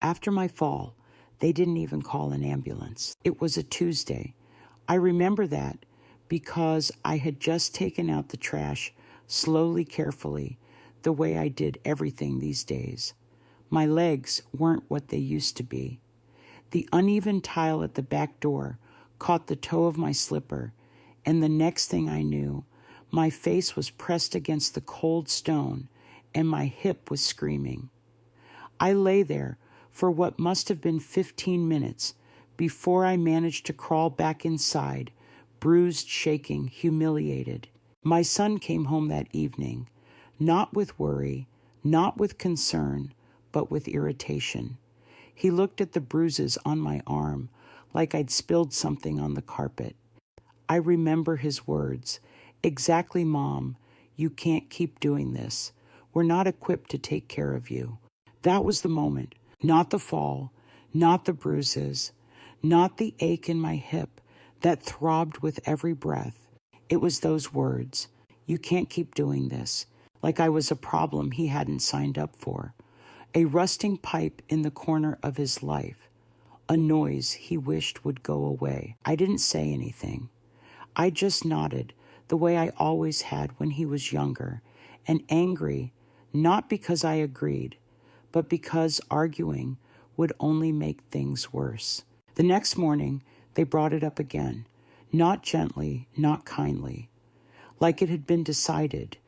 After my fall, they didn't even call an ambulance. It was a Tuesday. I remember that because I had just taken out the trash slowly, carefully, the way I did everything these days. My legs weren't what they used to be. The uneven tile at the back door caught the toe of my slipper, and the next thing I knew, my face was pressed against the cold stone, and my hip was screaming. I lay there for what must have been 15 minutes before I managed to crawl back inside, bruised, shaking, humiliated. My son came home that evening, not with worry, not with concern, but with irritation. He looked at the bruises on my arm like I'd spilled something on the carpet. I remember his words, "Exactly, Mom, you can't keep doing this. We're not equipped to take care of you." That was the moment, not the fall, not the bruises, not the ache in my hip that throbbed with every breath. It was those words, "You can't keep doing this," like I was a problem he hadn't signed up for. A rusting pipe in the corner of his life, a noise he wished would go away. I didn't say anything. I just nodded the way I always had when he was younger, and angry, not because I agreed, but because arguing would only make things worse. The next morning, they brought it up again, not gently, not kindly, like it had been decided,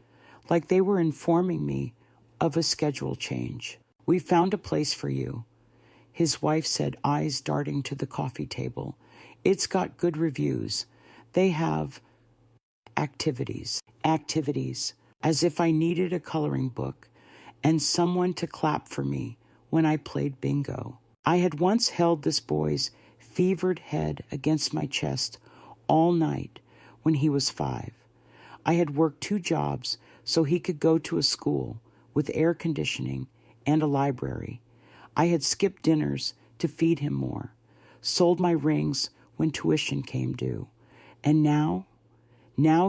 like they were informing me of a schedule change. "We found a place for you," his wife said, eyes darting to the coffee table. "It's got good reviews. They have activities, as if I needed a coloring book and someone to clap for me when I played bingo." I had once held this boy's fevered head against my chest all night when he was 5. I had worked 2 jobs so he could go to a school with air conditioning and a library. I had skipped dinners to feed him more, sold my rings when tuition came due. And now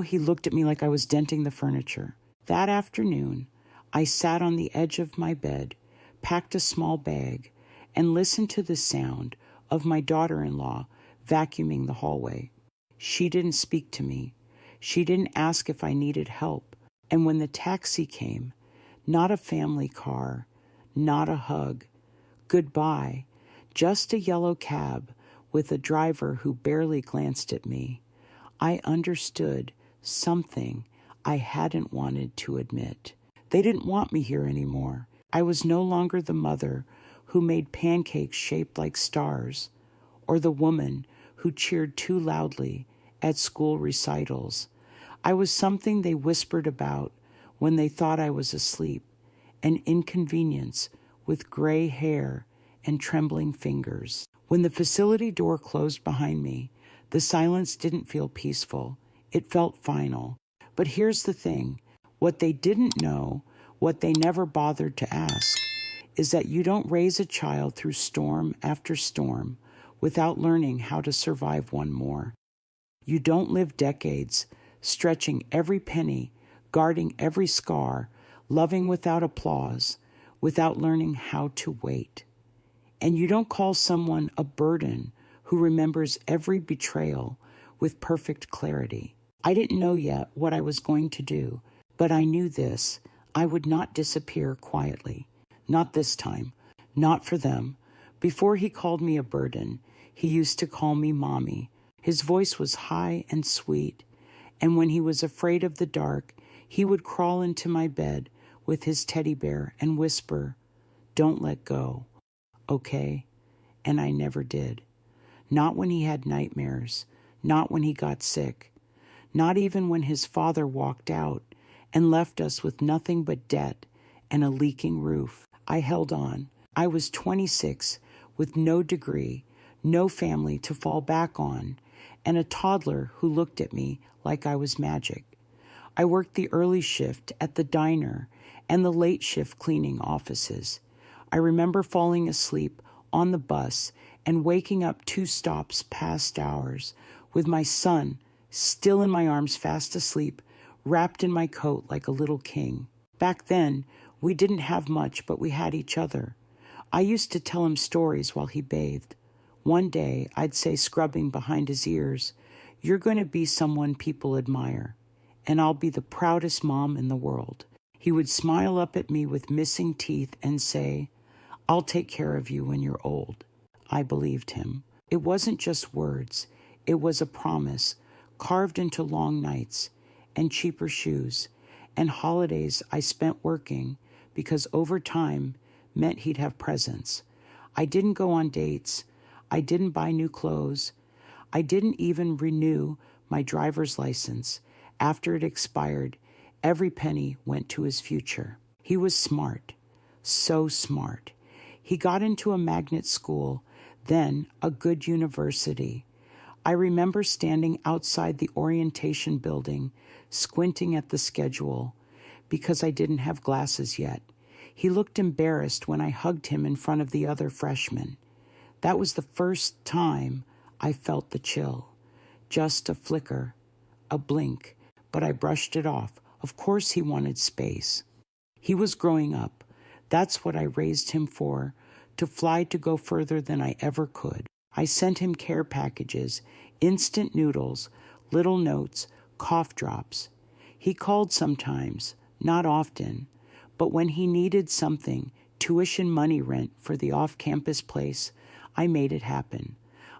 he looked at me like I was denting the furniture. That afternoon, I sat on the edge of my bed, packed a small bag, and listened to the sound of my daughter-in-law vacuuming the hallway. She didn't speak to me. She didn't ask if I needed help. And when the taxi came, not a family car, not a hug, goodbye, just a yellow cab with a driver who barely glanced at me, I understood something I hadn't wanted to admit. They didn't want me here anymore. I was no longer the mother who made pancakes shaped like stars, or the woman who cheered too loudly at school recitals. I was something they whispered about when they thought I was asleep, an inconvenience with gray hair and trembling fingers. When the facility door closed behind me, the silence didn't feel peaceful. It felt final. But here's the thing. What they didn't know, what they never bothered to ask, is that you don't raise a child through storm after storm without learning how to survive one more. You don't live decades stretching every penny, guarding every scar, loving without applause, without learning how to wait. And you don't call someone a burden who remembers every betrayal with perfect clarity. I didn't know yet what I was going to do, but I knew this. I would not disappear quietly. Not this time. Not for them. Before he called me a burden, he used to call me Mommy. His voice was high and sweet, and when he was afraid of the dark, he would crawl into my bed with his teddy bear and whisper, "Don't let go, okay?" And I never did. Not when he had nightmares, not when he got sick, not even when his father walked out and left us with nothing but debt and a leaking roof. I held on. I was 26 with no degree, no family to fall back on, and a toddler who looked at me like I was magic. I worked the early shift at the diner and the late shift cleaning offices. I remember falling asleep on the bus and waking up 2 stops past ours with my son still in my arms fast asleep, wrapped in my coat like a little king. Back then, we didn't have much, but we had each other. I used to tell him stories while he bathed. One day, I'd say, scrubbing behind his ears, "You're going to be someone people admire, and I'll be the proudest mom in the world." He would smile up at me with missing teeth and say, "I'll take care of you when you're old." I believed him. It wasn't just words. It was a promise, carved into long nights, and cheaper shoes, and holidays I spent working, because over time meant he'd have presents. I didn't go on dates. I didn't buy new clothes. I didn't even renew my driver's license. After it expired, every penny went to his future. He was smart, so smart. He got into a magnet school, then a good university. I remember standing outside the orientation building, squinting at the schedule, because I didn't have glasses yet. He looked embarrassed when I hugged him in front of the other freshmen. That was the first time I felt the chill. Just a flicker, a blink, but I brushed it off. Of course he wanted space. He was growing up. That's what I raised him for, to fly to go further than I ever could. I sent him care packages, instant noodles, little notes, cough drops. He called sometimes, not often, but when he needed something, tuition money rent for the off-campus place, I made it happen.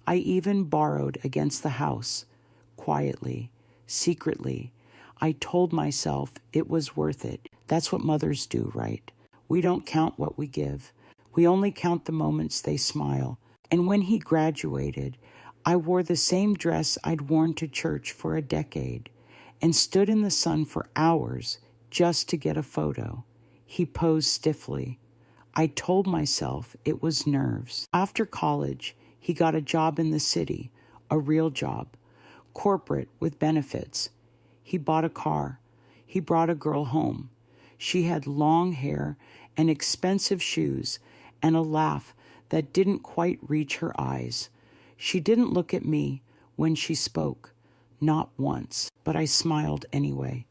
I even borrowed against the house, quietly, secretly. I told myself it was worth it. That's what mothers do, right? We don't count what we give. We only count the moments they smile. And when he graduated, I wore the same dress I'd worn to church for a decade and stood in the sun for hours just to get a photo. He posed stiffly. I told myself it was nerves. After college, he got a job in the city, a real job, corporate with benefits. He bought a car. He brought a girl home. She had long hair and expensive shoes and a laugh that didn't quite reach her eyes. She didn't look at me when she spoke, not once, but I smiled anyway.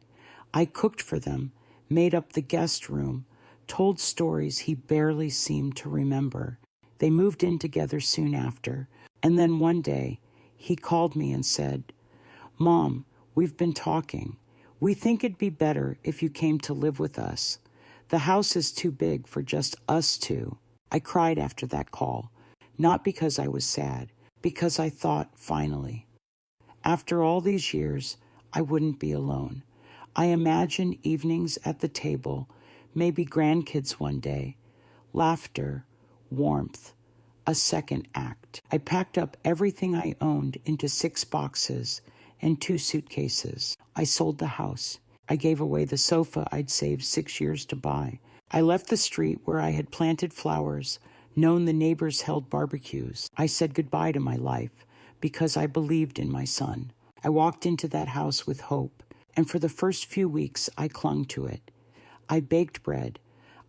I cooked for them, made up the guest room, told stories he barely seemed to remember. They moved in together soon after, and then one day he called me and said, "Mom, we've been talking. We think it'd be better if you came to live with us. The house is too big for just us two." I cried after that call, not because I was sad, because I thought, finally, after all these years, I wouldn't be alone. I imagined evenings at the table, maybe grandkids one day, laughter, warmth, a second act. I packed up everything I owned into 6 boxes and 2 suitcases. I sold the house. I gave away the sofa I'd saved 6 years to buy. I left the street where I had planted flowers, known the neighbors held barbecues. I said goodbye to my life because I believed in my son. I walked into that house with hope, and for the first few weeks I clung to it. I baked bread.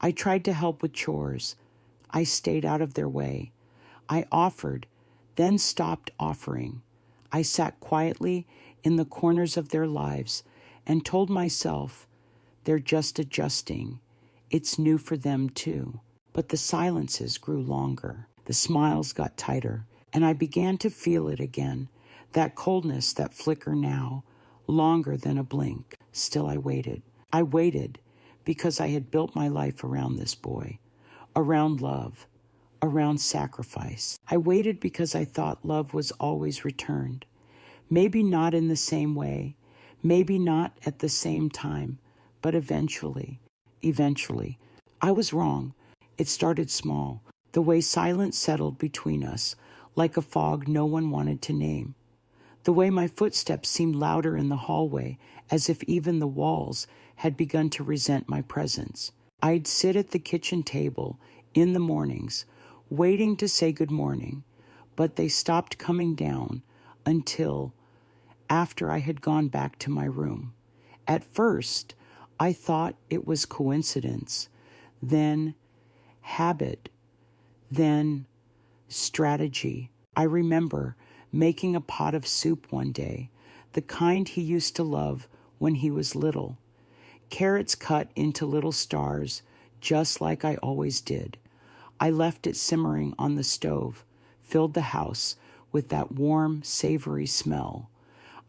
I tried to help with chores. I stayed out of their way. I offered, then stopped offering. I sat quietly in the corners of their lives and told myself, they're just adjusting. It's new for them too. But the silences grew longer. The smiles got tighter, and I began to feel it again, that coldness, that flicker now, longer than a blink. Still I waited. I waited because I had built my life around this boy, around love, around sacrifice. I waited because I thought love was always returned. Maybe not in the same way, maybe not at the same time, but eventually. I was wrong. It started small, the way silence settled between us, like a fog no one wanted to name. The way my footsteps seemed louder in the hallway, as if even the walls had begun to resent my presence. I'd sit at the kitchen table in the mornings, waiting to say good morning, but they stopped coming down until after I had gone back to my room. At first, I thought it was coincidence, then habit, then strategy. I remember making a pot of soup one day, the kind he used to love when he was little. Carrots cut into little stars, just like I always did. I left it simmering on the stove, filled the house with that warm, savory smell.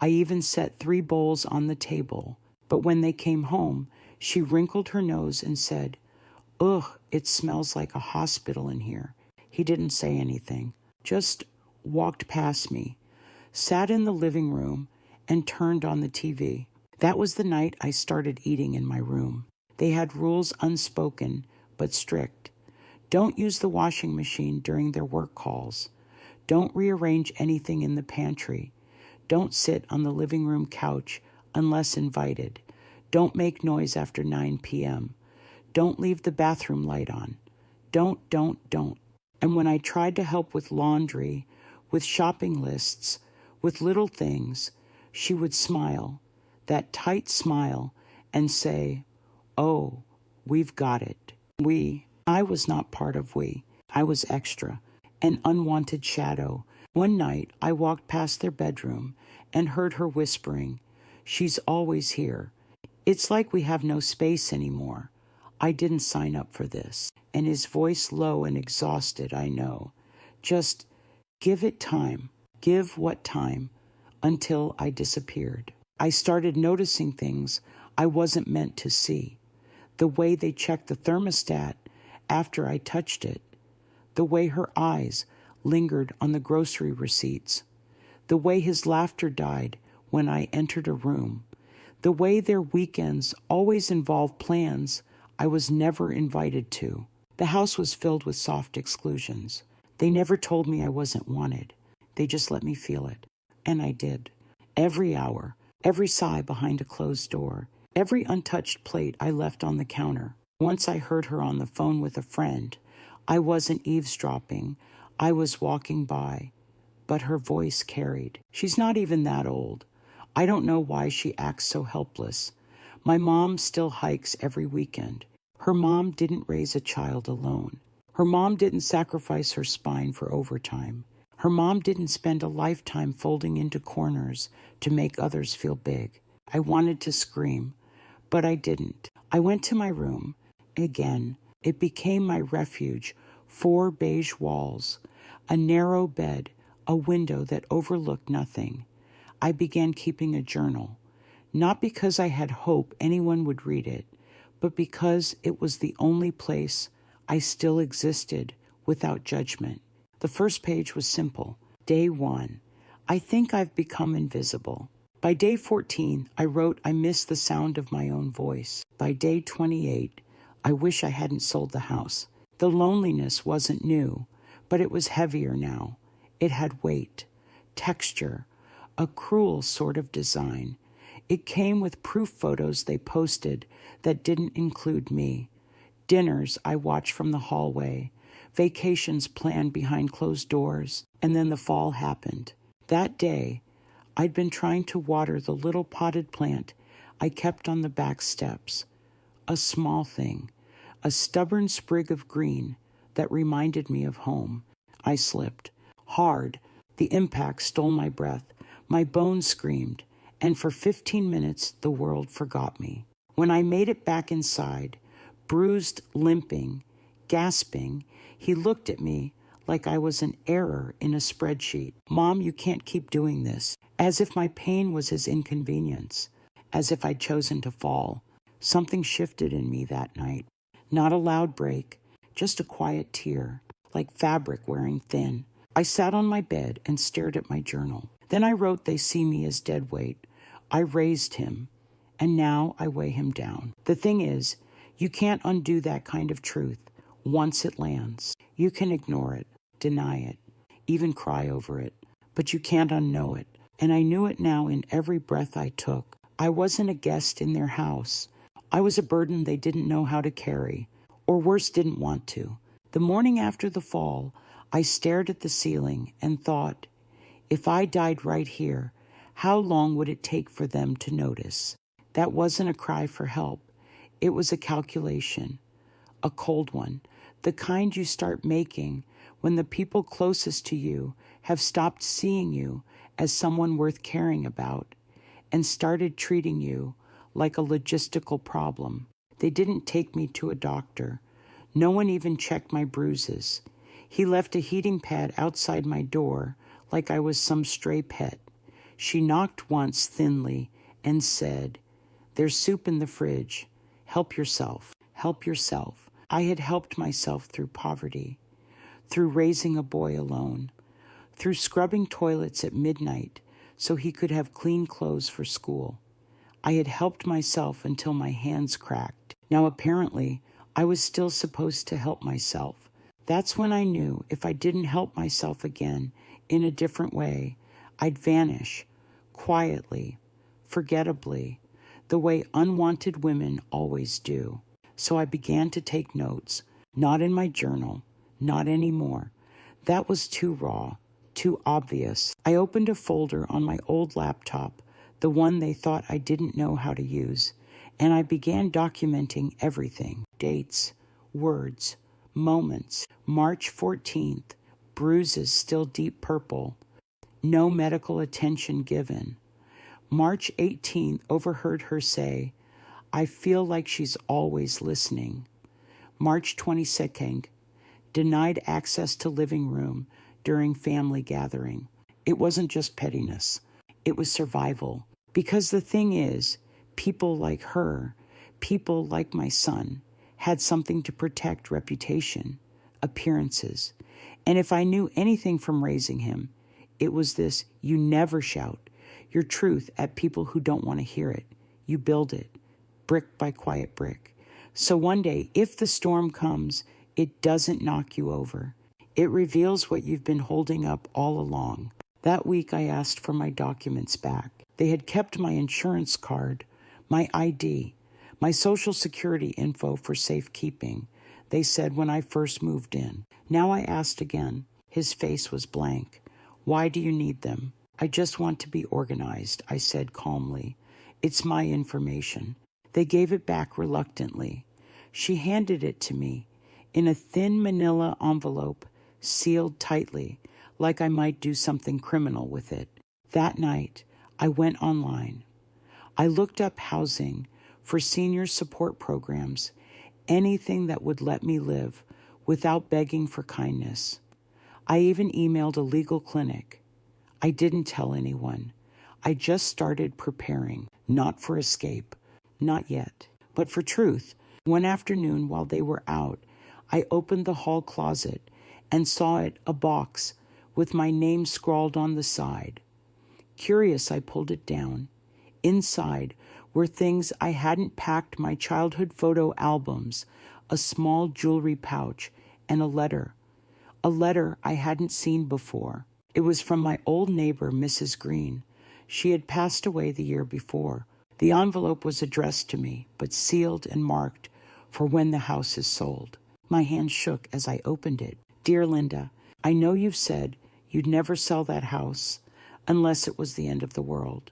I even set 3 bowls on the table, but when they came home, she wrinkled her nose and said, "Ugh, it smells like a hospital in here." He didn't say anything, just walked past me, sat in the living room, and turned on the TV. That was the night I started eating in my room. They had rules unspoken, but strict. Don't use the washing machine during their work calls. Don't rearrange anything in the pantry. Don't sit on the living room couch unless invited. Don't make noise after 9 p.m. Don't leave the bathroom light on. Don't. And when I tried to help with laundry, with shopping lists, with little things, she would smile, that tight smile, and say, "Oh, we've got it." I was not part of we. I was extra, an unwanted shadow. One night, I walked past their bedroom and heard her whispering, "She's always here. It's like we have no space anymore. I didn't sign up for this." And his voice low and exhausted, I know. Just give it time. Give what time? Until I disappeared. I started noticing things I wasn't meant to see. The way they checked the thermostat after I touched it. The way her eyes lingered on the grocery receipts. The way his laughter died when I entered a room. The way their weekends always involved plans I was never invited to. The house was filled with soft exclusions. They never told me I wasn't wanted. They just let me feel it. And I did. Every hour, every sigh behind a closed door, every untouched plate I left on the counter. Once I heard her on the phone with a friend. I wasn't eavesdropping. I was walking by. But her voice carried. She's not even that old. I don't know why she acts so helpless. My mom still hikes every weekend. Her mom didn't raise a child alone. Her mom didn't sacrifice her spine for overtime. Her mom didn't spend a lifetime folding into corners to make others feel big. I wanted to scream, but I didn't. I went to my room. Again, it became my refuge. 4 beige walls, a narrow bed, a window that overlooked nothing. I began keeping a journal, not because I had hope anyone would read it, but because it was the only place I still existed without judgment. The first page was simple. Day 1. I think I've become invisible. By day 14, I wrote I miss the sound of my own voice. By day 28, I wish I hadn't sold the house. The loneliness wasn't new, but it was heavier now. It had weight, texture, a cruel sort of design. It came with proof photos they posted that didn't include me. Dinners I watched from the hallway, vacations planned behind closed doors, and then the fall happened. That day, I'd been trying to water the little potted plant I kept on the back steps. A small thing, a stubborn sprig of green that reminded me of home. I slipped. Hard, the impact stole my breath. My bones screamed, and for 15 minutes the world forgot me. When I made it back inside, bruised, limping, gasping, he looked at me like I was an error in a spreadsheet. "Mom, you can't keep doing this." As if my pain was his inconvenience, as if I'd chosen to fall. Something shifted in me that night. Not a loud break, just a quiet tear, like fabric wearing thin. I sat on my bed and stared at my journal. Then I wrote they see me as dead weight. I raised him, and now I weigh him down. The thing is, you can't undo that kind of truth once it lands. You can ignore it, deny it, even cry over it, but you can't unknow it. And I knew it now in every breath I took. I wasn't a guest in their house. I was a burden they didn't know how to carry, or worse, didn't want to. The morning after the fall, I stared at the ceiling and thought, if I died right here, how long would it take for them to notice? That wasn't a cry for help. It was a calculation, a cold one, the kind you start making when the people closest to you have stopped seeing you as someone worth caring about and started treating you like a logistical problem. They didn't take me to a doctor. No one even checked my bruises. He left a heating pad outside my door like I was some stray pet. She knocked once thinly and said, "There's soup in the fridge. Help yourself. Help yourself." I had helped myself through poverty, through raising a boy alone, through scrubbing toilets at midnight so he could have clean clothes for school. I had helped myself until my hands cracked. Now apparently, I was still supposed to help myself. That's when I knew if I didn't help myself again in a different way, I'd vanish, quietly, forgettably, the way unwanted women always do. So I began to take notes, not in my journal, not anymore. That was too raw, too obvious. I opened a folder on my old laptop, the one they thought I didn't know how to use, and I began documenting everything: dates, words, moments. March 14th, bruises still deep purple, no medical attention given. March 18th, overheard her say, "I feel like she's always listening." March 22nd, denied access to living room during family gathering. It wasn't just pettiness. It was survival. Because the thing is, people like her, people like my son, had something to protect: reputation, appearances. And if I knew anything from raising him, it was this: you never shout your truth at people who don't want to hear it. You build it, brick by quiet brick. So one day, if the storm comes, it doesn't knock you over. It reveals what you've been holding up all along. That week, I asked for my documents back. They had kept my insurance card, my ID, my social security info for safekeeping, they said when I first moved in. Now I asked again. His face was blank. "Why do you need them?" "I just want to be organized," I said calmly. "It's my information." They gave it back reluctantly. She handed it to me in a thin manila envelope, sealed tightly, like I might do something criminal with it. That night, I went online. I looked up housing for senior support programs, anything that would let me live without begging for kindness. I even emailed a legal clinic. I didn't tell anyone. I just started preparing, not for escape, not yet, but for truth. One afternoon while they were out, I opened the hall closet and saw it a box with my name scrawled on the side. Curious, I pulled it down. Inside were things I hadn't packed: my childhood photo albums, a small jewelry pouch, and a letter. A letter I hadn't seen before. It was from my old neighbor, Mrs. Green. She had passed away the year before. The envelope was addressed to me, but sealed and marked for when the house is sold. My hand shook as I opened it. "Dear Linda, I know you've said you'd never sell that house unless it was the end of the world.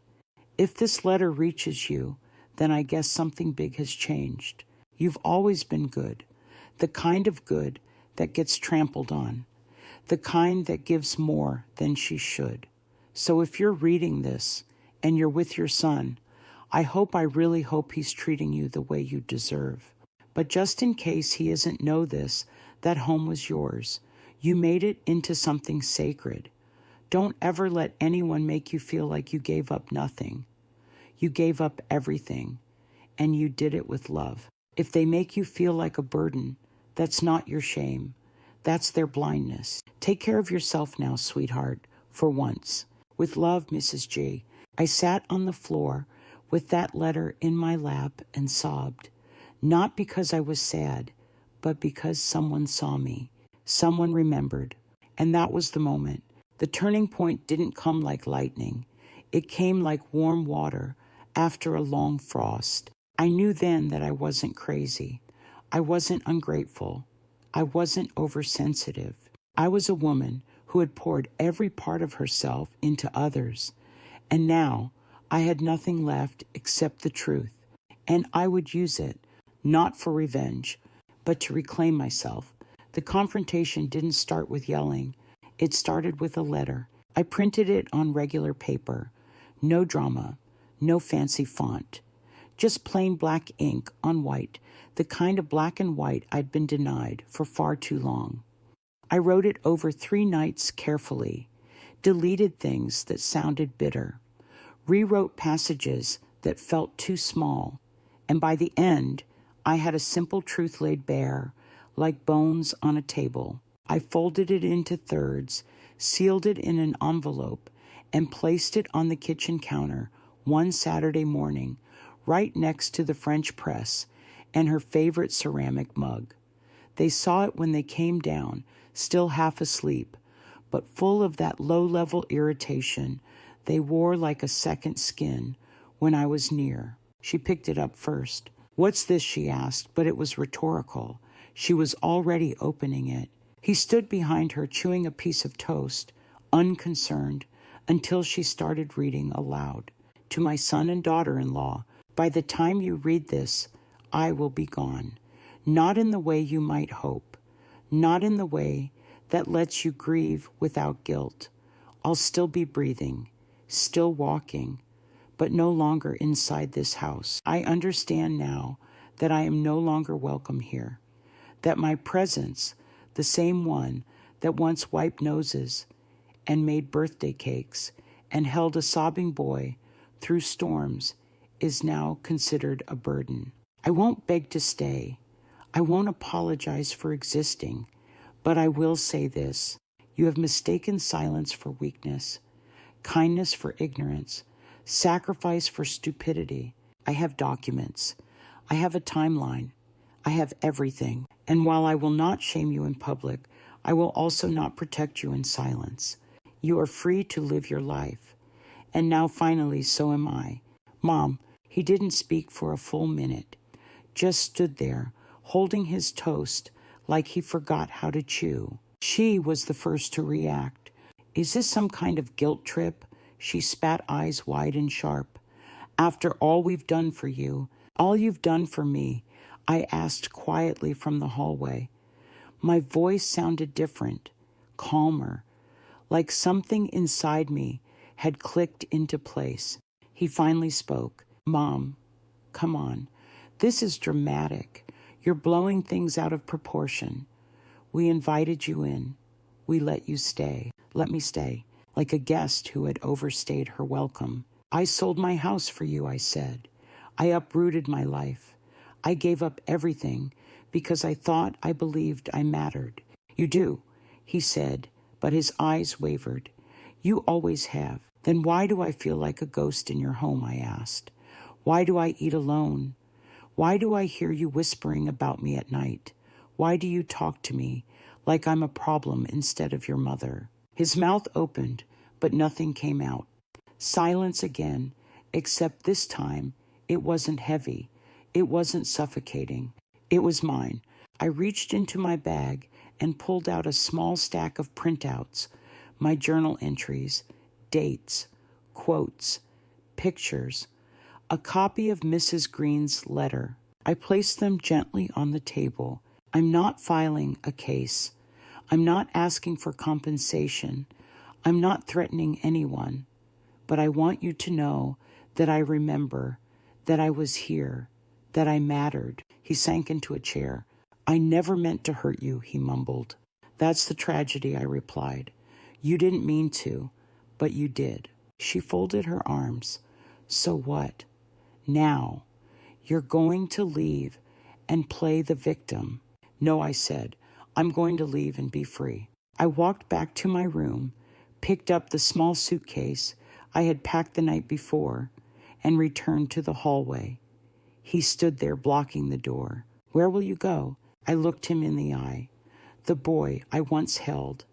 If this letter reaches you, then I guess something big has changed. You've always been good, the kind of good that gets trampled on, the kind that gives more than she should. So if you're reading this and you're with your son, I really hope he's treating you the way you deserve. But just in case he doesn't know this, that home was yours. You made it into something sacred. Don't ever let anyone make you feel like you gave up nothing. You gave up everything, and you did it with love. If they make you feel like a burden, that's not your shame. That's their blindness. Take care of yourself now, sweetheart, for once. With love, Mrs. G." I sat on the floor with that letter in my lap and sobbed, not because I was sad, but because someone saw me. Someone remembered. And that was the moment. The turning point didn't come like lightning. It came like warm water after a long frost. I knew then that I wasn't crazy. I wasn't ungrateful. I wasn't oversensitive. I was a woman who had poured every part of herself into others. And now I had nothing left except the truth. And I would use it, not for revenge, but to reclaim myself. The confrontation didn't start with yelling. It started with a letter. I printed it on regular paper. No drama, no fancy font. just plain black ink on white, the kind of black and white I'd been denied for far too long. I wrote it over 3 nights carefully, deleted things that sounded bitter, rewrote passages that felt too small, and by the end, I had a simple truth laid bare, like bones on a table. I folded it into thirds, sealed it in an envelope, and placed it on the kitchen counter one Saturday morning, right next to the French press and her favorite ceramic mug. They saw it when they came down, still half asleep, but full of that low-level irritation they wore like a second skin when I was near. She picked it up first. "What's this?" she asked, but it was rhetorical. She was already opening it. He stood behind her, chewing a piece of toast, unconcerned, until she started reading aloud. "To my son and daughter-in-law, by the time you read this, I will be gone. Not in the way you might hope. Not in the way that lets you grieve without guilt. I'll still be breathing, still walking, but no longer inside this house. I understand now that I am no longer welcome here, that my presence, the same one that once wiped noses and made birthday cakes and held a sobbing boy through storms, is now considered a burden. I won't beg to stay. I won't apologize for existing, but I will say this. You have mistaken silence for weakness, kindness for ignorance, sacrifice for stupidity. I have documents. I have a timeline. I have everything. And while I will not shame you in public, I will also not protect you in silence. You are free to live your life. And now finally, so am I. Mom, he didn't speak for a full minute, just stood there, holding his toast like he forgot how to chew. She was the first to react. Is this some kind of guilt trip? She spat, eyes wide and sharp. After all we've done for you, all you've done for me, I asked quietly from the hallway. My voice sounded different, calmer, like something inside me had clicked into place. He finally spoke. Mom, come on. This is dramatic. You're blowing things out of proportion. We invited you in. We let you stay. Let me stay, like a guest who had overstayed her welcome. I sold my house for you, I said. I uprooted my life. I gave up everything because I thought I believed I mattered. You do, he said, but his eyes wavered. You always have. Then why do I feel like a ghost in your home, I asked. Why do I eat alone? Why do I hear you whispering about me at night? Why do you talk to me like I'm a problem instead of your mother? His mouth opened, but nothing came out. Silence again, except this time it wasn't heavy. It wasn't suffocating. It was mine. I reached into my bag and pulled out a small stack of printouts, my journal entries, dates, quotes, pictures, a copy of Mrs. Green's letter. I placed them gently on the table. I'm not filing a case. I'm not asking for compensation. I'm not threatening anyone. But I want you to know that I remember, that I was here, that I mattered. He sank into a chair. I never meant to hurt you, he mumbled. That's the tragedy, I replied. You didn't mean to, but you did. She folded her arms. So what? Now, you're going to leave and play the victim. No, I said, I'm going to leave and be free. I walked back to my room, picked up the small suitcase I had packed the night before, and returned to the hallway. He stood there blocking the door. Where will you go? I looked him in the eye. The boy I once held,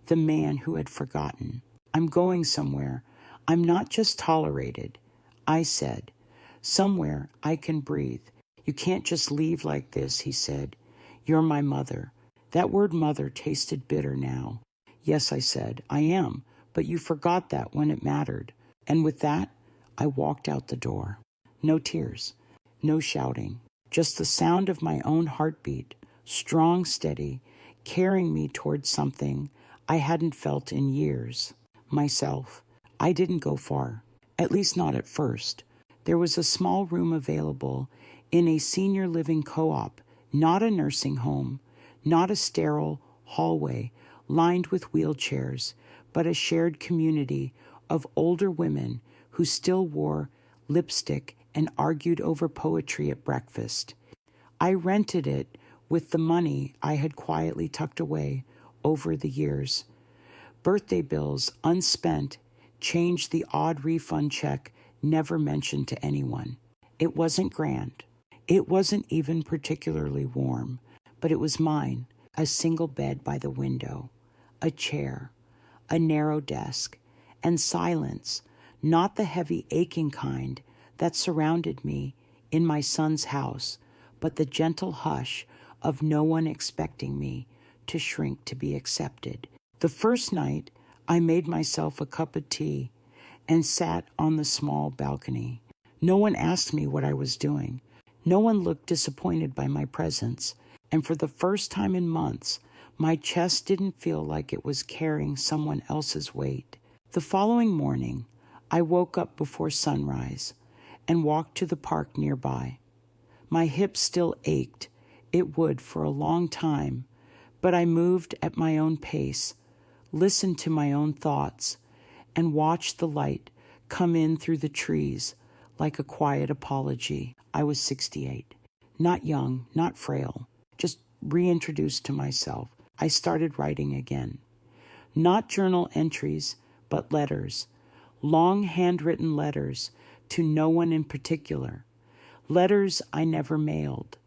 the man who had forgotten. I'm going somewhere. I'm not just tolerated. I said, somewhere I can breathe. You can't just leave like this, he said. You're my mother. That word mother tasted bitter now. Yes, I said, I am, but you forgot that when it mattered. And with that, I walked out the door. No tears, no shouting, just the sound of my own heartbeat, strong, steady, carrying me towards something I hadn't felt in years. Myself. I didn't go far, at least not at first. There was a small room available in a senior living co-op, not a nursing home, not a sterile hallway lined with wheelchairs, but a shared community of older women who still wore lipstick and argued over poetry at breakfast. I rented it with the money I had quietly tucked away over the years. Birthday bills, unspent, changed the odd refund check never mentioned to anyone. It wasn't grand. It wasn't even particularly warm, but it was mine. A single bed by the window, a chair, a narrow desk, and silence, not the heavy aching kind that surrounded me in my son's house, but the gentle hush of no one expecting me to shrink to be accepted. The first night, I made myself a cup of tea and sat on the small balcony. No one asked me what I was doing. No one looked disappointed by my presence, and for the first time in months, my chest didn't feel like it was carrying someone else's weight. The following morning, I woke up before sunrise and walked to the park nearby. My hips still ached. It would for a long time, but I moved at my own pace, listened to my own thoughts, and watched the light come in through the trees like a quiet apology. I was 68. Not young, not frail, just reintroduced to myself. I started writing again. Not journal entries, but letters. Long handwritten letters to no one in particular. Letters I never mailed.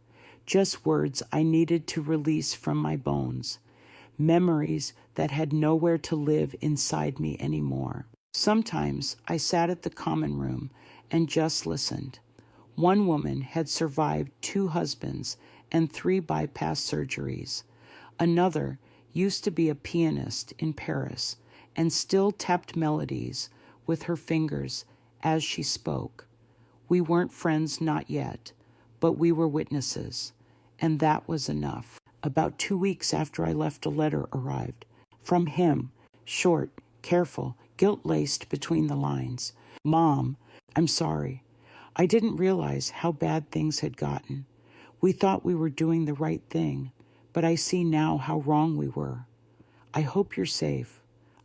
Just words I needed to release from my bones. Memories that had nowhere to live inside me anymore. Sometimes I sat at the common room and just listened. One woman had survived 2 husbands and 3 bypass surgeries. Another used to be a pianist in Paris and still tapped melodies with her fingers as she spoke. We weren't friends, not yet, but we were witnesses, and that was enough. About 2 weeks after I left, a letter arrived. From him, short, careful, guilt-laced between the lines. Mom, I'm sorry. I didn't realize how bad things had gotten. We thought we were doing the right thing, but I see now how wrong we were. I hope you're safe.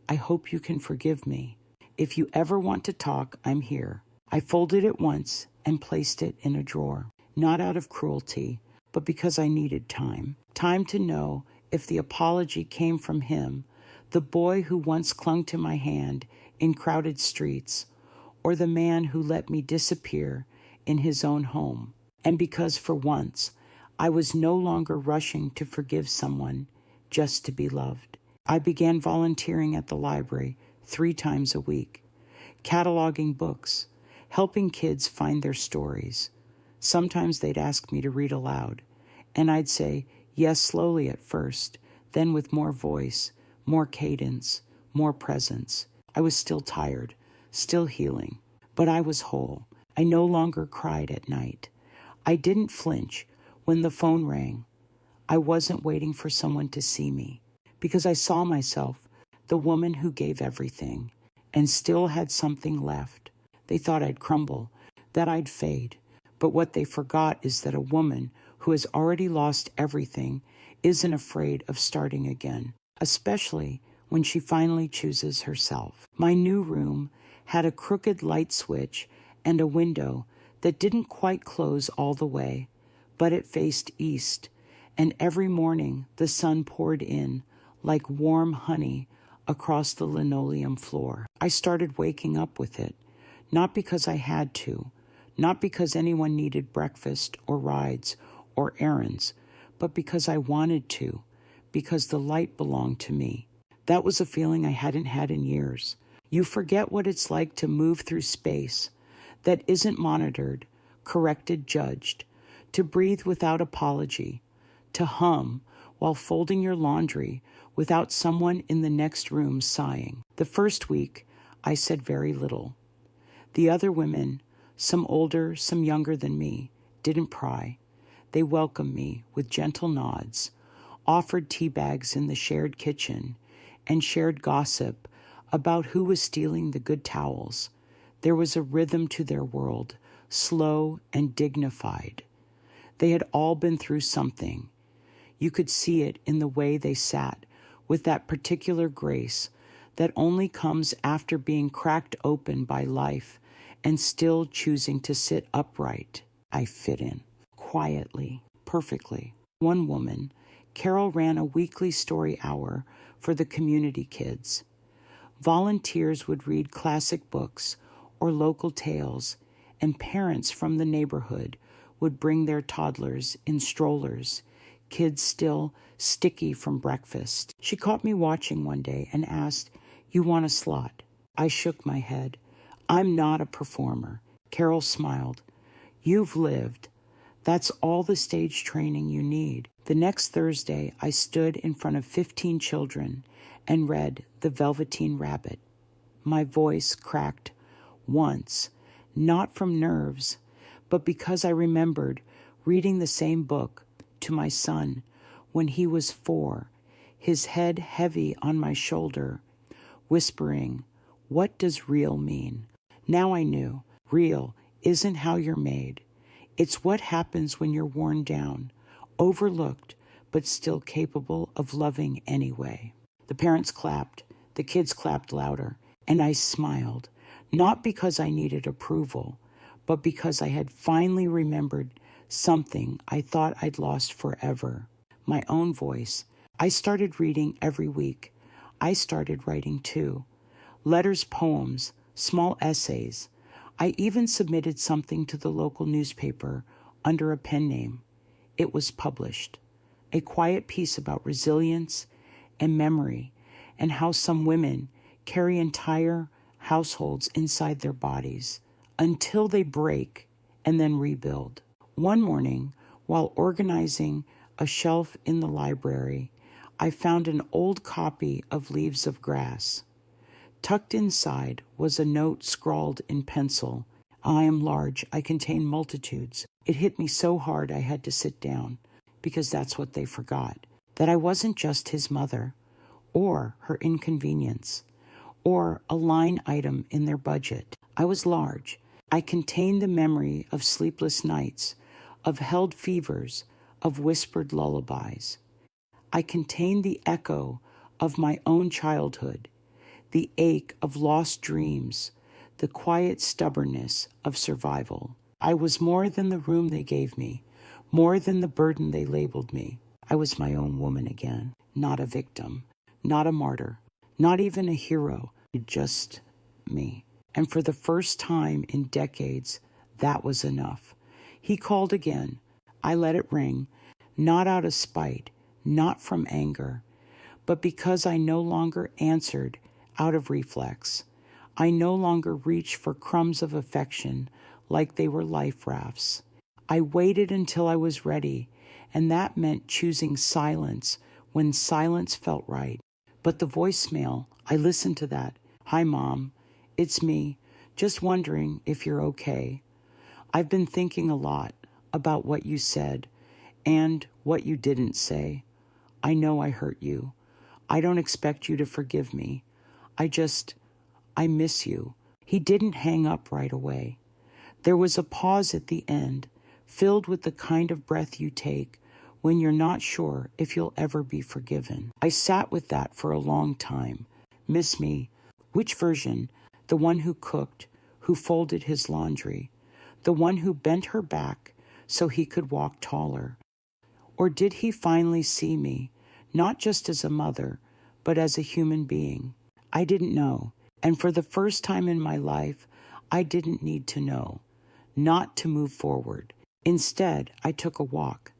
I hope you can forgive me. If you ever want to talk, I'm here. I folded it once and placed it in a drawer, not out of cruelty, but because I needed time. Time to know if the apology came from him, the boy who once clung to my hand in crowded streets, or the man who let me disappear in his own home. And because for once, I was no longer rushing to forgive someone just to be loved. I began volunteering at the library 3 times a week, cataloging books, helping kids find their stories. Sometimes they'd ask me to read aloud, and I'd say yes slowly at first, then with more voice, more cadence, more presence. I was still tired, still healing, but I was whole. I no longer cried at night. I didn't flinch when the phone rang. I wasn't waiting for someone to see me, because I saw myself, the woman who gave everything, and still had something left. They thought I'd crumble, that I'd fade. But what they forgot is that a woman who has already lost everything isn't afraid of starting again, especially when she finally chooses herself. My new room had a crooked light switch and a window that didn't quite close all the way, but it faced east, and every morning the sun poured in like warm honey across the linoleum floor. I started waking up with it, not because I had to, not because anyone needed breakfast or rides or errands, but because I wanted to, because the light belonged to me. That was a feeling I hadn't had in years. You forget what it's like to move through space that isn't monitored, corrected, judged, to breathe without apology, to hum while folding your laundry without someone in the next room sighing. The first week, I said very little. The other women, some older, some younger than me, didn't pry. They welcomed me with gentle nods, offered tea bags in the shared kitchen, and shared gossip about who was stealing the good towels. There was a rhythm to their world, slow, and dignified. They had all been through something. You could see it in the way they sat, with that particular grace that only comes after being cracked open by life and still choosing to sit upright. I fit in, quietly, perfectly. One woman, Carol, ran a weekly story hour for the community kids. Volunteers would read classic books or local tales, and parents from the neighborhood would bring their toddlers in strollers, kids still sticky from breakfast. She caught me watching one day and asked, "You want a slot?" I shook my head. "I'm not a performer." Carol smiled. "You've lived. That's all the stage training you need." The next Thursday, I stood in front of 15 children and read The Velveteen Rabbit. My voice cracked once, not from nerves, but because I remembered reading the same book to my son when he was 4, his head heavy on my shoulder, whispering, "What does real mean?" Now I knew real isn't how you're made. It's what happens when you're worn down, overlooked, but still capable of loving anyway. The parents clapped, the kids clapped louder, and I smiled, not because I needed approval, but because I had finally remembered something I thought I'd lost forever, my own voice. I started reading every week. I started writing too. Letters, poems, small essays. I even submitted something to the local newspaper under a pen name. It was published. A quiet piece about resilience and memory and how some women carry entire households inside their bodies until they break and then rebuild. One morning, while organizing a shelf in the library, I found an old copy of Leaves of Grass. Tucked inside was a note scrawled in pencil. "I am large. I contain multitudes." It hit me so hard I had to sit down, because that's what they forgot, that I wasn't just his mother, or her inconvenience, or a line item in their budget. I was large. I contained the memory of sleepless nights, of held fevers, of whispered lullabies. I contained the echo of my own childhood, the ache of lost dreams, the quiet stubbornness of survival. I was more than the room they gave me, more than the burden they labeled me. I was my own woman again, not a victim, not a martyr, not even a hero, just me. And for the first time in decades, that was enough. He called again. I let it ring, not out of spite, not from anger, but because I no longer answered out of reflex. I no longer reached for crumbs of affection like they were life rafts. I waited until I was ready, and that meant choosing silence when silence felt right. But the voicemail, I listened to that. "Hi, Mom. It's me. Just wondering if you're okay. I've been thinking a lot about what you said and what you didn't say. I know I hurt you. I don't expect you to forgive me. I miss you." He didn't hang up right away. There was a pause at the end, filled with the kind of breath you take when you're not sure if you'll ever be forgiven. I sat with that for a long time. Miss me? Which version? The one who cooked, who folded his laundry, the one who bent her back so he could walk taller? Or did he finally see me, not just as a mother, but as a human being? I didn't know, and for the first time in my life, I didn't need to know, not to move forward. Instead, I took a walk.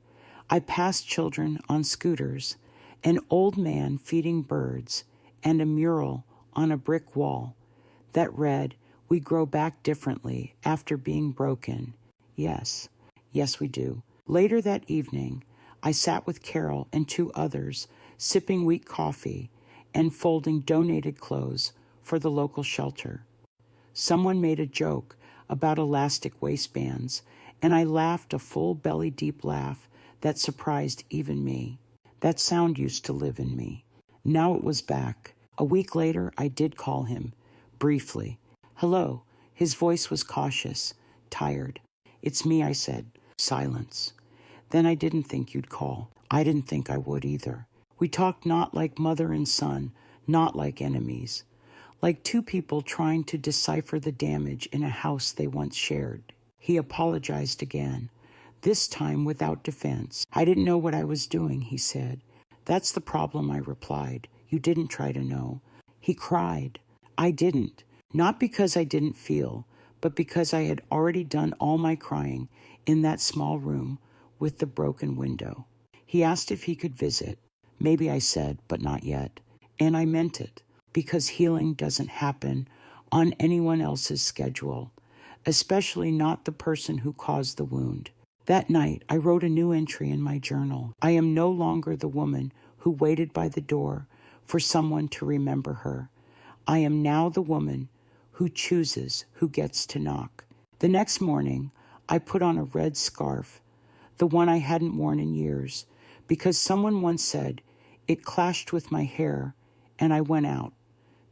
I passed children on scooters, an old man feeding birds, and a mural on a brick wall that read, "We grow back differently after being broken." Yes, we do. Later that evening, I sat with Carol and 2 others, sipping weak coffee and folding donated clothes for the local shelter. Someone made a joke about elastic waistbands, and I laughed a full belly-deep laugh that surprised even me. That sound used to live in me. Now it was back. A week later, I did call him, briefly. "Hello." His voice was cautious. tired. "It's me," I said. Silence. "Then I didn't think you'd call. I didn't think I would either." We talked not like mother and son, not like enemies, like two people trying to decipher the damage in a house they once shared. He apologized again, this time without defense. "I didn't know what I was doing," he said. "That's the problem," I replied. "You didn't try to know." He cried. I didn't, not because I didn't feel, but because I had already done all my crying in that small room with the broken window. He asked if he could visit. Maybe, I said, but not yet. And I meant it, because healing doesn't happen on anyone else's schedule, especially not the person who caused the wound. That night, I wrote a new entry in my journal. I am no longer the woman who waited by the door for someone to remember her. I am now the woman who chooses who gets to knock. The next morning, I put on a red scarf, the one I hadn't worn in years, because someone once said it clashed with my hair, and I went out,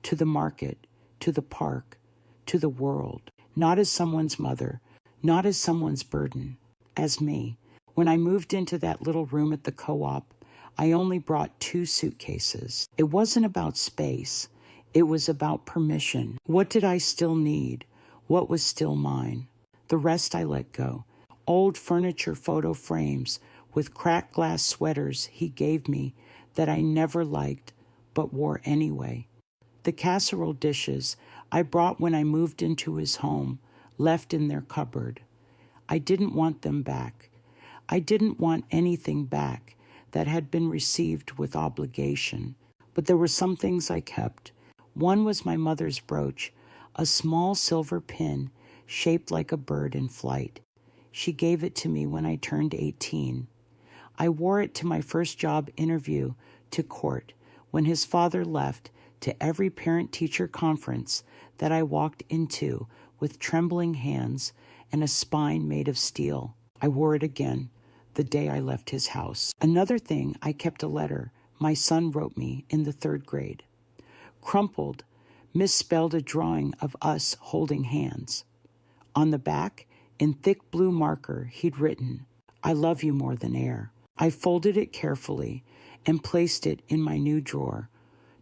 to the market, to the park, to the world, not as someone's mother, not as someone's burden, as me. When I moved into that little room at the co-op, I only brought 2 suitcases. It wasn't about space. It was about permission. What did I still need? What was still mine? The rest I let go. Old furniture photo frames with cracked glass sweaters he gave me that I never liked but wore anyway. The casserole dishes I brought when I moved into his home, left in their cupboard. I didn't want them back. I didn't want anything back that had been received with obligation. But there were some things I kept. One was my mother's brooch, a small silver pin shaped like a bird in flight. She gave it to me when I turned 18. I wore it to my first job interview to court when his father left, to every parent-teacher conference that I walked into with trembling hands and a spine made of steel. I wore it again the day I left his house. Another thing, I kept a letter my son wrote me in the 3rd grade. Crumpled, misspelled a drawing of us holding hands. On the back, in thick blue marker, he'd written, "I love you more than air." I folded it carefully and placed it in my new drawer,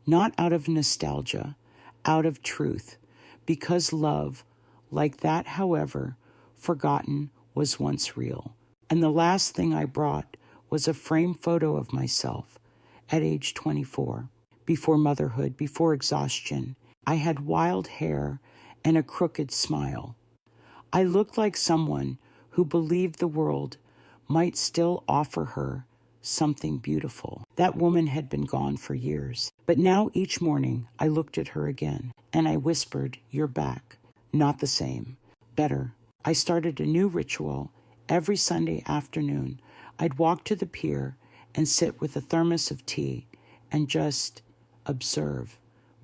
not out of nostalgia, out of truth, because love, like that, however forgotten, was once real. And the last thing I brought was a framed photo of myself at age 24, before motherhood, before exhaustion. I had wild hair and a crooked smile. I looked like someone who believed the world might still offer her something beautiful. That woman had been gone for years. But now each morning I looked at her again, and I whispered, "You're back." Not the same. Better. I started a new ritual. Every Sunday afternoon, I'd walk to the pier and sit with a thermos of tea and just observe.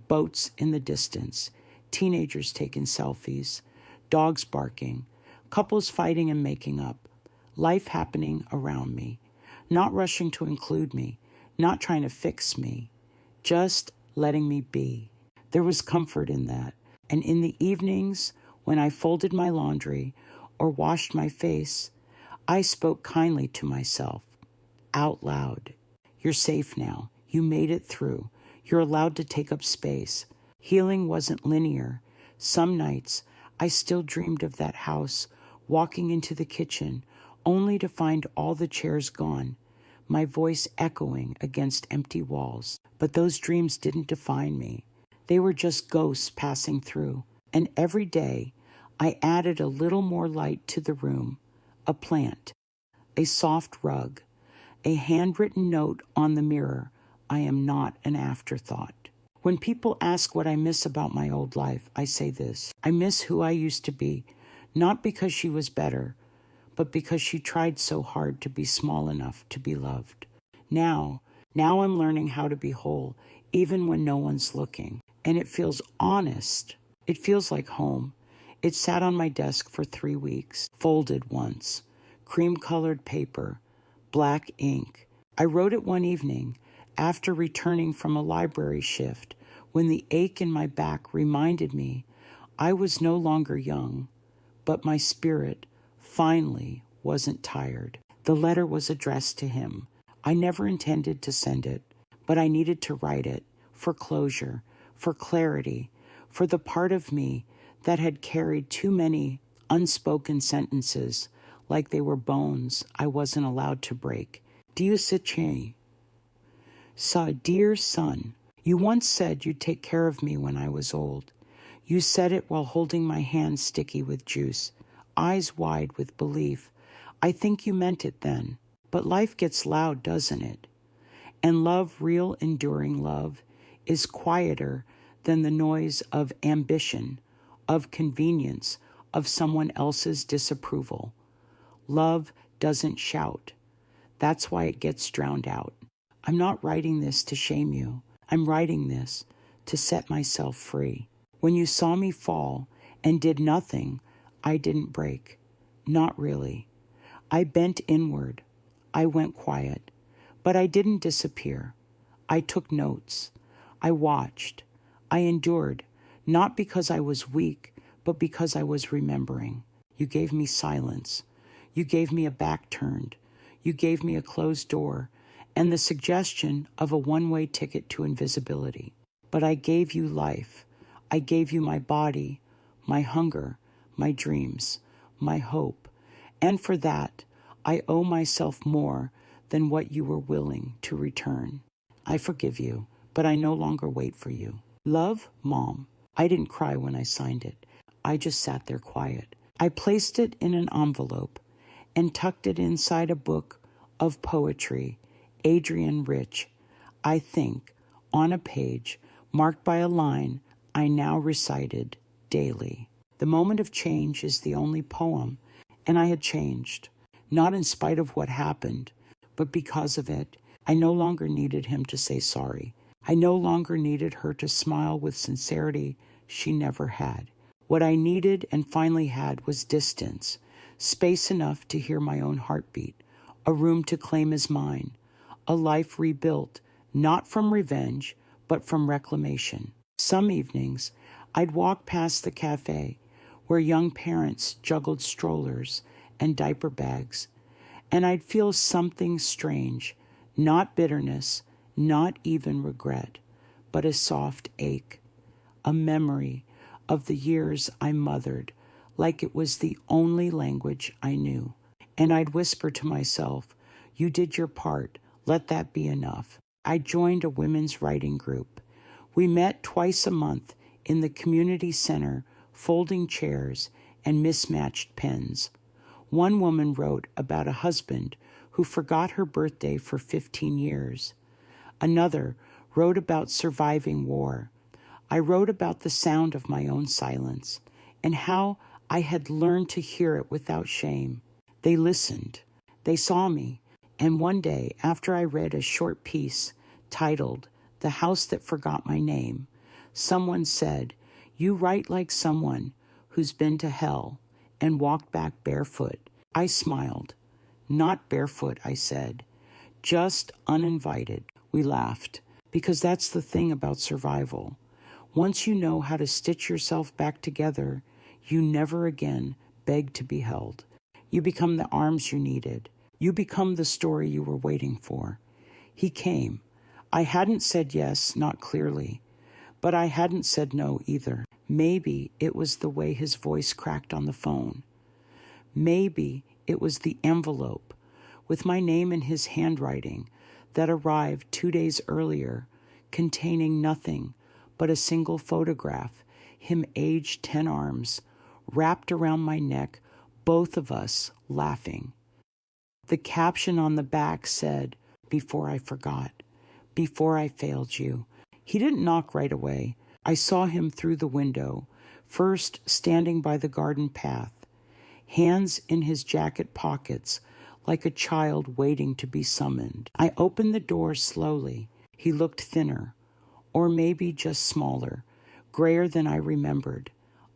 Boats in the distance, teenagers taking selfies, dogs barking, couples fighting and making up, life happening around me, not rushing to include me, not trying to fix me, just letting me be. There was comfort in that. And in the evenings, when I folded my laundry or washed my face, I spoke kindly to myself, out loud. "You're safe now. You made it through. You're allowed to take up space." Healing wasn't linear. Some nights, I still dreamed of that house, walking into the kitchen, only to find all the chairs gone, my voice echoing against empty walls. But those dreams didn't define me. They were just ghosts passing through. And every day, I added a little more light to the room, a plant, a soft rug, a handwritten note on the mirror. I am not an afterthought. When people ask what I miss about my old life, I say this: I miss who I used to be, not because she was better, but because she tried so hard to be small enough to be loved. Now I'm learning how to be whole, even when no one's looking. And it feels honest. It feels like home. It sat on my desk for 3 weeks, folded once, cream-colored paper, black ink. I wrote it one evening after returning from a library shift, when the ache in my back reminded me I was no longer young, but my spirit finally wasn't tired. The letter was addressed to him. I never intended to send it, but I needed to write it for closure, for clarity, for the part of me that had carried too many unspoken sentences like they were bones I wasn't allowed to break. Dear Sachin, dear son, you once said you'd take care of me when I was old. You said it while holding my hand sticky with juice, eyes wide with belief. I think you meant it then, but life gets loud, doesn't it? And love, real enduring love, is quieter than the noise of ambition, of convenience, of someone else's disapproval. Love doesn't shout. That's why it gets drowned out. I'm not writing this to shame you. I'm writing this to set myself free. When you saw me fall and did nothing, I didn't break. Not really. I bent inward. I went quiet. But I didn't disappear. I took notes. I watched. I endured, not because I was weak, but because I was remembering. You gave me silence. You gave me a back turned. You gave me a closed door and the suggestion of a one-way ticket to invisibility. But I gave you life. I gave you my body, my hunger, my dreams, my hope. And for that, I owe myself more than what you were willing to return. I forgive you, but I no longer wait for you. Love, Mom. I didn't cry when I signed it. I just sat there quiet. I placed it in an envelope and tucked it inside a book of poetry, Adrian Rich, I think, on a page marked by a line I now recited daily. The moment of change is the only poem, and I had changed, not in spite of what happened, but because of it. I no longer needed him to say sorry. I no longer needed her to smile with sincerity she never had. What I needed and finally had was distance, space enough to hear my own heartbeat, a room to claim as mine, a life rebuilt, not from revenge, but from reclamation. Some evenings, I'd walk past the cafe where young parents juggled strollers and diaper bags, and I'd feel something strange, not bitterness, not even regret, but a soft ache, a memory of the years I mothered like it was the only language I knew. And I'd whisper to myself, you did your part, let that be enough. I joined a women's writing group. We met twice a month in the community center, folding chairs and mismatched pens. One woman wrote about a husband who forgot her birthday for 15 years. Another wrote about surviving war. I wrote about the sound of my own silence and how I had learned to hear it without shame. They listened. They saw me. And one day, after I read a short piece titled The House That Forgot My Name, someone said, you write like someone who's been to hell and walked back barefoot. I smiled. Not barefoot, I said. Just uninvited. We laughed, because that's the thing about survival. Once you know how to stitch yourself back together, you never again beg to be held. You become the arms you needed. You become the story you were waiting for. He came. I hadn't said yes, not clearly, but I hadn't said no either. Maybe it was the way his voice cracked on the phone. Maybe it was the envelope with my name in his handwriting that arrived 2 days earlier, containing nothing but a single photograph, him aged 10 arms, wrapped around my neck, both of us laughing. The caption on the back said, before I forgot, before I failed you. He didn't knock right away. I saw him through the window, first standing by the garden path, hands in his jacket pockets, like a child waiting to be summoned. I opened the door slowly. He looked thinner, or maybe just smaller, grayer than I remembered,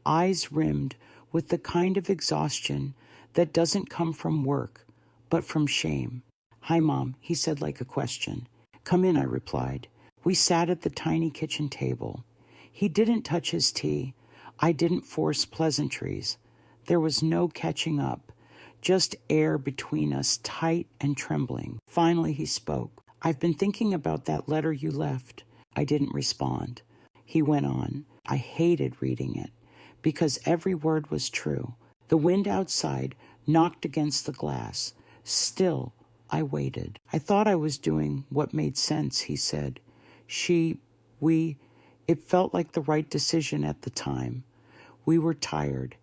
eyes rimmed with the kind of exhaustion that doesn't come from work, but from shame. Hi, Mom, he said like a question. Come in, I replied. We sat at the tiny kitchen table. He didn't touch his tea. I didn't force pleasantries. There was no catching up, just air between us, tight and trembling. Finally, he spoke. "I've been thinking about that letter you left." I didn't respond. He went on. I hated reading it because every word was true. The wind outside knocked against the glass. Still, I waited. "I thought I was doing what made sense," he said. It felt like the right decision at the time. We were tired.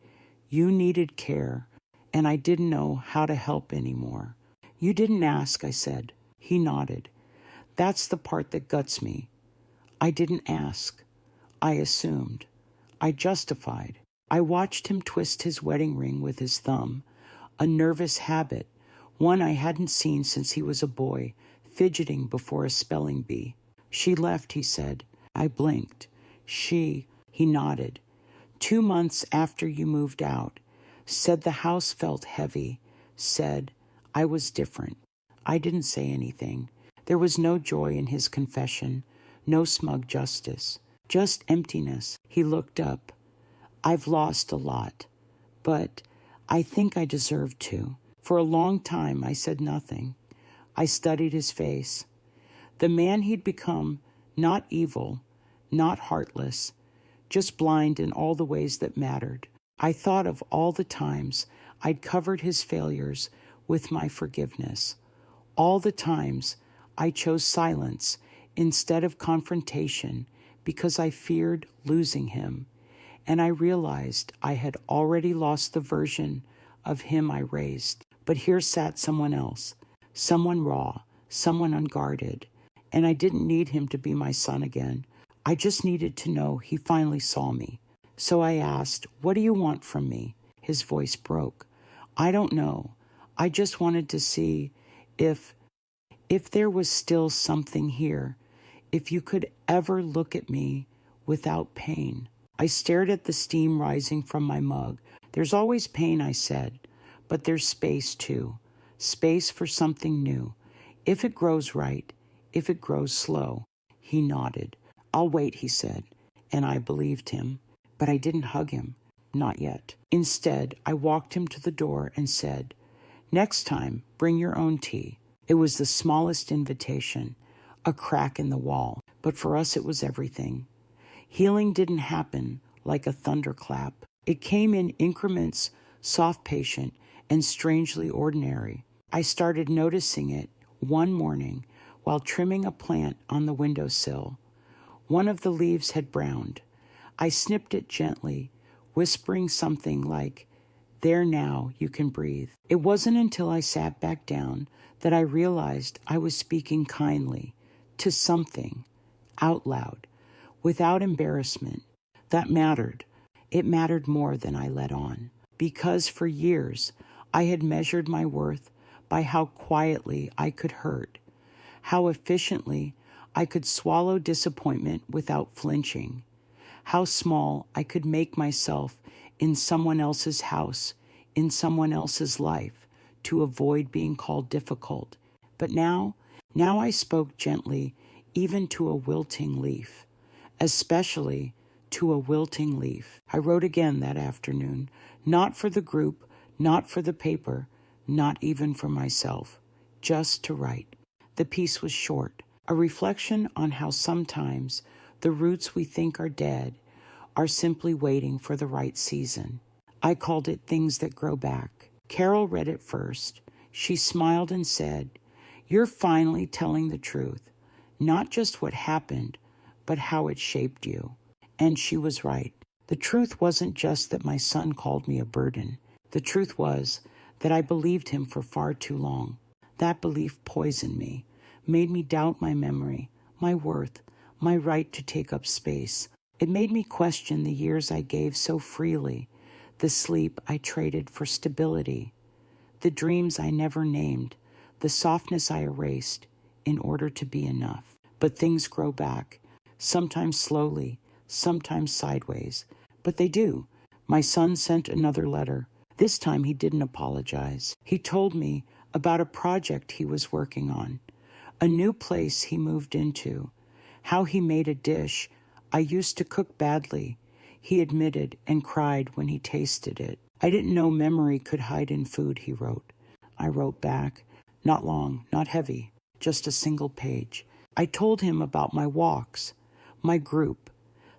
You needed care, and I didn't know how to help anymore." "You didn't ask," I said. He nodded. "That's the part that guts me. I didn't ask. I assumed. I justified." I watched him twist his wedding ring with his thumb, a nervous habit, one I hadn't seen since he was a boy, fidgeting before a spelling bee. "She left," he said. I blinked. He nodded. "2 months after you moved out. Said the house felt heavy. Said I was different." I didn't say anything. There was no joy in his confession, no smug justice, just emptiness. He looked up. "I've lost a lot, but I think I deserve to." For a long time, I said nothing. I studied his face. The man he'd become, not evil, not heartless, just blind in all the ways that mattered. I thought of all the times I'd covered his failures with my forgiveness, all the times I chose silence instead of confrontation because I feared losing him, and I realized I had already lost the version of him I raised. But here sat someone else, someone raw, someone unguarded, and I didn't need him to be my son again. I just needed to know he finally saw me. So I asked, "What do you want from me?" His voice broke. "I don't know. I just wanted to see if there was still something here, if you could ever look at me without pain." I stared at the steam rising from my mug. "There's always pain," I said, "but there's space too. Space for something new. If it grows right, if it grows slow." He nodded. "I'll wait," he said, and I believed him. But I didn't hug him. Not yet. Instead, I walked him to the door and said, "Next time, bring your own tea." It was the smallest invitation, a crack in the wall, but for us it was everything. Healing didn't happen like a thunderclap. It came in increments, soft, patient, and strangely ordinary. I started noticing it one morning while trimming a plant on the windowsill. One of the leaves had browned. I snipped it gently, whispering something like, "There now, you can breathe." It wasn't until I sat back down that I realized I was speaking kindly to something, out loud, without embarrassment. That mattered. It mattered more than I let on. Because for years, I had measured my worth by how quietly I could hurt, how efficiently I could swallow disappointment without flinching, how small I could make myself in someone else's house, in someone else's life, to avoid being called difficult. But now I spoke gently, even to a wilting leaf, especially to a wilting leaf. I wrote again that afternoon, not for the group, not for the paper, not even for myself, just to write. The piece was short, a reflection on how sometimes the roots we think are dead are simply waiting for the right season. I called it Things That Grow Back. Carol read it first. She smiled and said, "You're finally telling the truth, not just what happened, but how it shaped you." And she was right. The truth wasn't just that my son called me a burden. The truth was that I believed him for far too long. That belief poisoned me, made me doubt my memory, my worth, my right to take up space. It made me question the years I gave so freely, the sleep I traded for stability, the dreams I never named, the softness I erased in order to be enough. But things grow back, sometimes slowly, sometimes sideways, but they do. My son sent another letter. This time he didn't apologize. He told me about a project he was working on, a new place he moved into, how he made a dish I used to cook badly. He admitted and cried when he tasted it. I didn't know memory could hide in food, he wrote. I wrote back, not long, not heavy, just a single page. I told him about my walks, my group,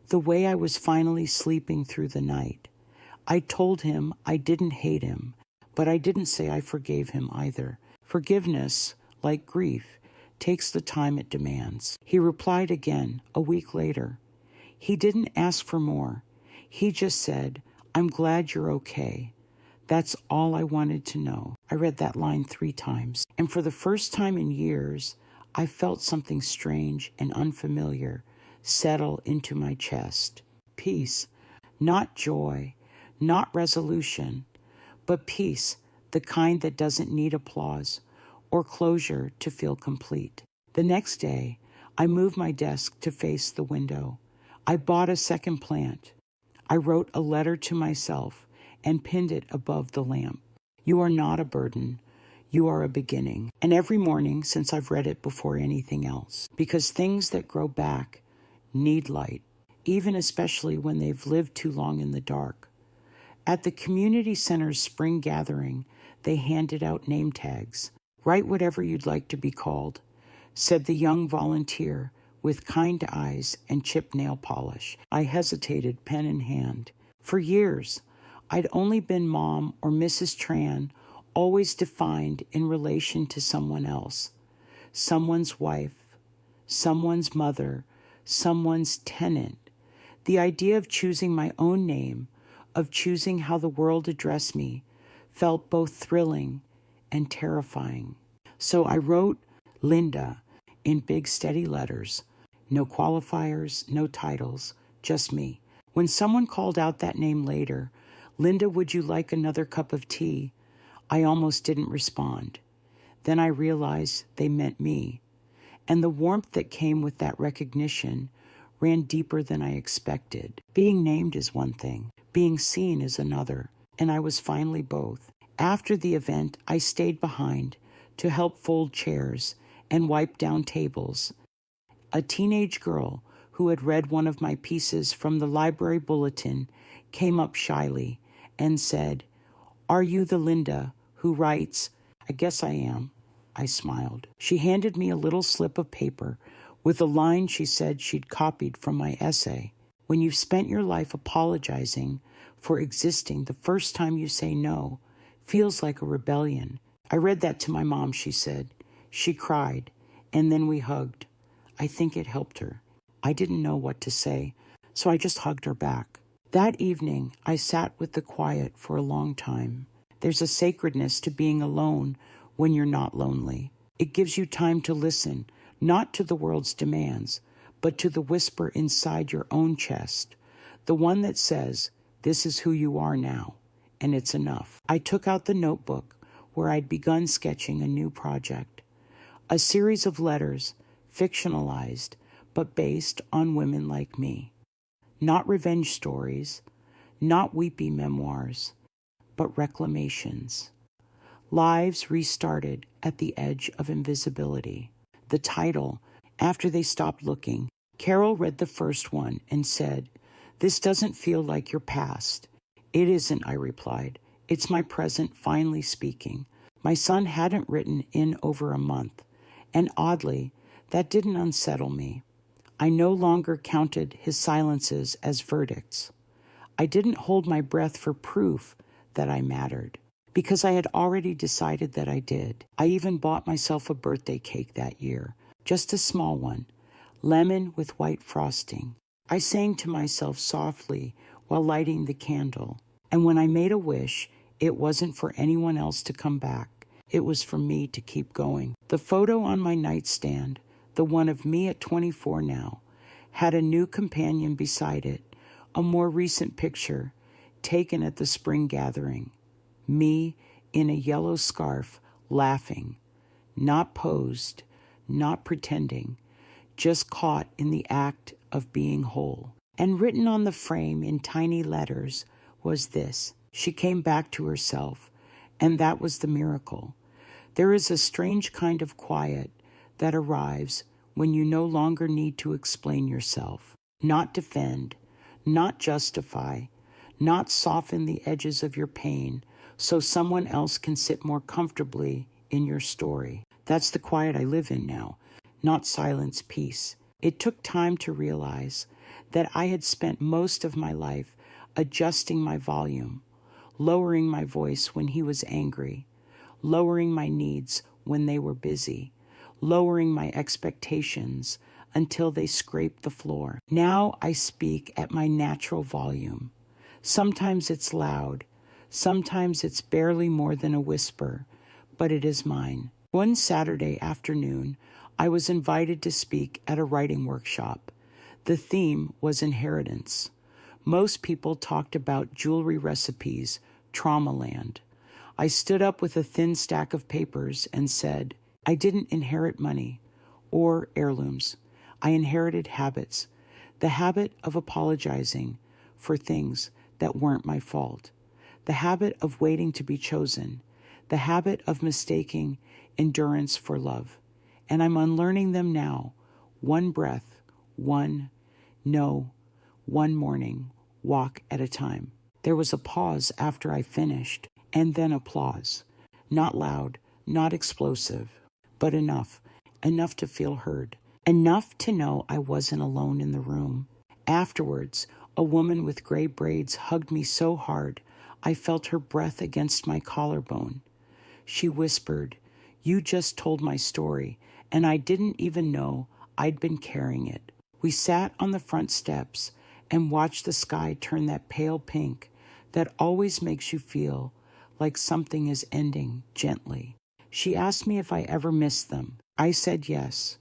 the way I was finally sleeping through the night. I told him I didn't hate him, but I didn't say I forgave him either. Forgiveness, like grief, takes the time it demands. He replied again a week later. He didn't ask for more. He just said, I'm glad you're okay. That's all I wanted to know. I read that line 3 times, and for the first time in years, I felt something strange and unfamiliar settle into my chest. Peace, not joy, not resolution, but peace, the kind that doesn't need applause or closure to feel complete. The next day, I moved my desk to face the window. I bought a second plant. I wrote a letter to myself and pinned it above the lamp. You are not a burden. You are a beginning. And every morning since I've read it before anything else, because things that grow back need light, even especially when they've lived too long in the dark. At the community center's spring gathering, they handed out name tags. Write whatever you'd like to be called, said the young volunteer with kind eyes and chipped nail polish. I hesitated, pen in hand. For years, I'd only been Mom or Mrs. Tran, always defined in relation to someone else. Someone's wife, someone's mother, someone's tenant. The idea of choosing my own name, of choosing how the world addressed me, felt both thrilling and terrifying. So I wrote Linda in big steady letters. No qualifiers, no titles, just me. When someone called out that name later, Linda, would you like another cup of tea? I almost didn't respond. Then I realized they meant me. And the warmth that came with that recognition ran deeper than I expected. Being named is one thing, being seen is another, and I was finally both. After the event, I stayed behind to help fold chairs and wipe down tables. A teenage girl who had read one of my pieces from the library bulletin came up shyly and said, "Are you the Linda who writes?" "I guess I am." I smiled. She handed me a little slip of paper with a line she said she'd copied from my essay. When you've spent your life apologizing for existing, the first time you say no feels like a rebellion. I read that to my mom, she said. She cried, and then we hugged. I think it helped her. I didn't know what to say, so I just hugged her back. That evening, I sat with the quiet for a long time. There's a sacredness to being alone when you're not lonely. It gives you time to listen, not to the world's demands, but to the whisper inside your own chest, the one that says, this is who you are now, and it's enough. I took out the notebook where I'd begun sketching a new project, a series of letters, fictionalized, but based on women like me. Not revenge stories, not weepy memoirs, but reclamations. Lives restarted at the edge of invisibility. The title, After They Stopped Looking. Carol read the first one and said, "This doesn't feel like your past." "It isn't," I replied. "It's my present finally speaking." My son hadn't written in over a month, and oddly, that didn't unsettle me. I no longer counted his silences as verdicts. I didn't hold my breath for proof that I mattered, because I had already decided that I did. I even bought myself a birthday cake that year, just a small one, lemon with white frosting. I sang to myself softly while lighting the candle, and when I made a wish, it wasn't for anyone else to come back. It was for me to keep going. The photo on my nightstand, the one of me at 24 now, had a new companion beside it, a more recent picture taken at the spring gathering. Me in a yellow scarf, laughing, not posed, not pretending, just caught in the act of being whole. And written on the frame in tiny letters was this: she came back to herself, and that was the miracle. There is a strange kind of quiet that arrives when you no longer need to explain yourself, not defend, not justify, not soften the edges of your pain so someone else can sit more comfortably in your story. That's the quiet I live in now, not silence, peace. It took time to realize that I had spent most of my life adjusting my volume, lowering my voice when he was angry, lowering my needs when they were busy, lowering my expectations until they scraped the floor. Now I speak at my natural volume. Sometimes it's loud, sometimes it's barely more than a whisper, but it is mine. One Saturday afternoon, I was invited to speak at a writing workshop. The theme was inheritance. Most people talked about jewelry recipes, trauma land. I stood up with a thin stack of papers and said, I didn't inherit money or heirlooms. I inherited habits, the habit of apologizing for things that weren't my fault, the habit of waiting to be chosen, the habit of mistaking endurance for love. And I'm unlearning them now, one breath, one morning walk at a time. There was a pause after I finished, and then applause. Not loud, not explosive, but enough to feel heard, enough to know I wasn't alone in the room. Afterwards, a woman with gray braids hugged me so hard, I felt her breath against my collarbone. She whispered, "You just told my story, and I didn't even know I'd been carrying it." We sat on the front steps and watched the sky turn that pale pink that always makes you feel like something is ending gently. She asked me if I ever missed them. I said yes,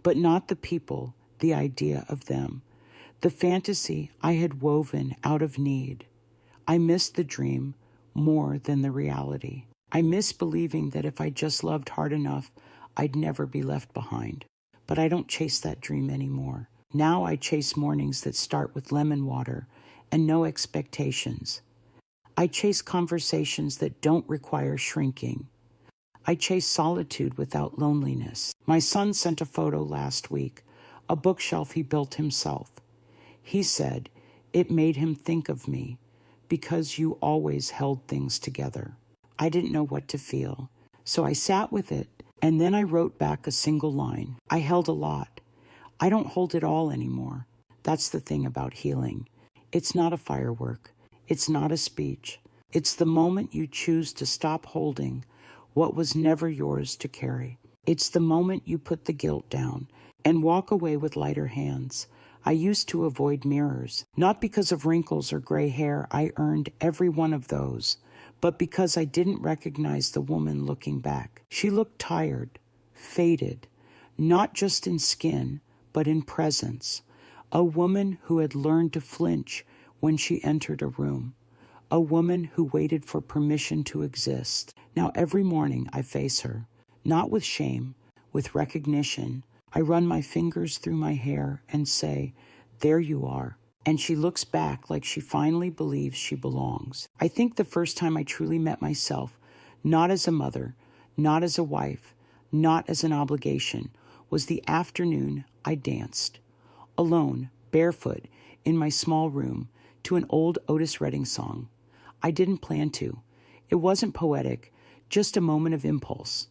but not the people, the idea of them, the fantasy I had woven out of need. I missed the dream more than the reality. I miss believing that if I just loved hard enough, I'd never be left behind. But I don't chase that dream anymore. Now I chase mornings that start with lemon water and no expectations. I chase conversations that don't require shrinking. I chase solitude without loneliness. My son sent a photo last week, a bookshelf he built himself. He said, "It made him think of me because you always held things together." I didn't know what to feel, so I sat with it, and then I wrote back a single line. I held a lot. I don't hold it all anymore. That's the thing about healing. It's not a firework. It's not a speech. It's the moment you choose to stop holding what was never yours to carry. It's the moment you put the guilt down and walk away with lighter hands. I used to avoid mirrors, not because of wrinkles or gray hair. I earned every one of those, but because I didn't recognize the woman looking back. She looked tired, faded, not just in skin, but in presence. A woman who had learned to flinch when she entered a room. A woman who waited for permission to exist. Now every morning I face her, not with shame, with recognition. I run my fingers through my hair and say, "There you are." And she looks back like she finally believes she belongs. I think the first time I truly met myself, not as a mother, not as a wife, not as an obligation, was the afternoon I danced, alone, barefoot, in my small room, to an old Otis Redding song. I didn't plan to. It wasn't poetic, just a moment of impulse.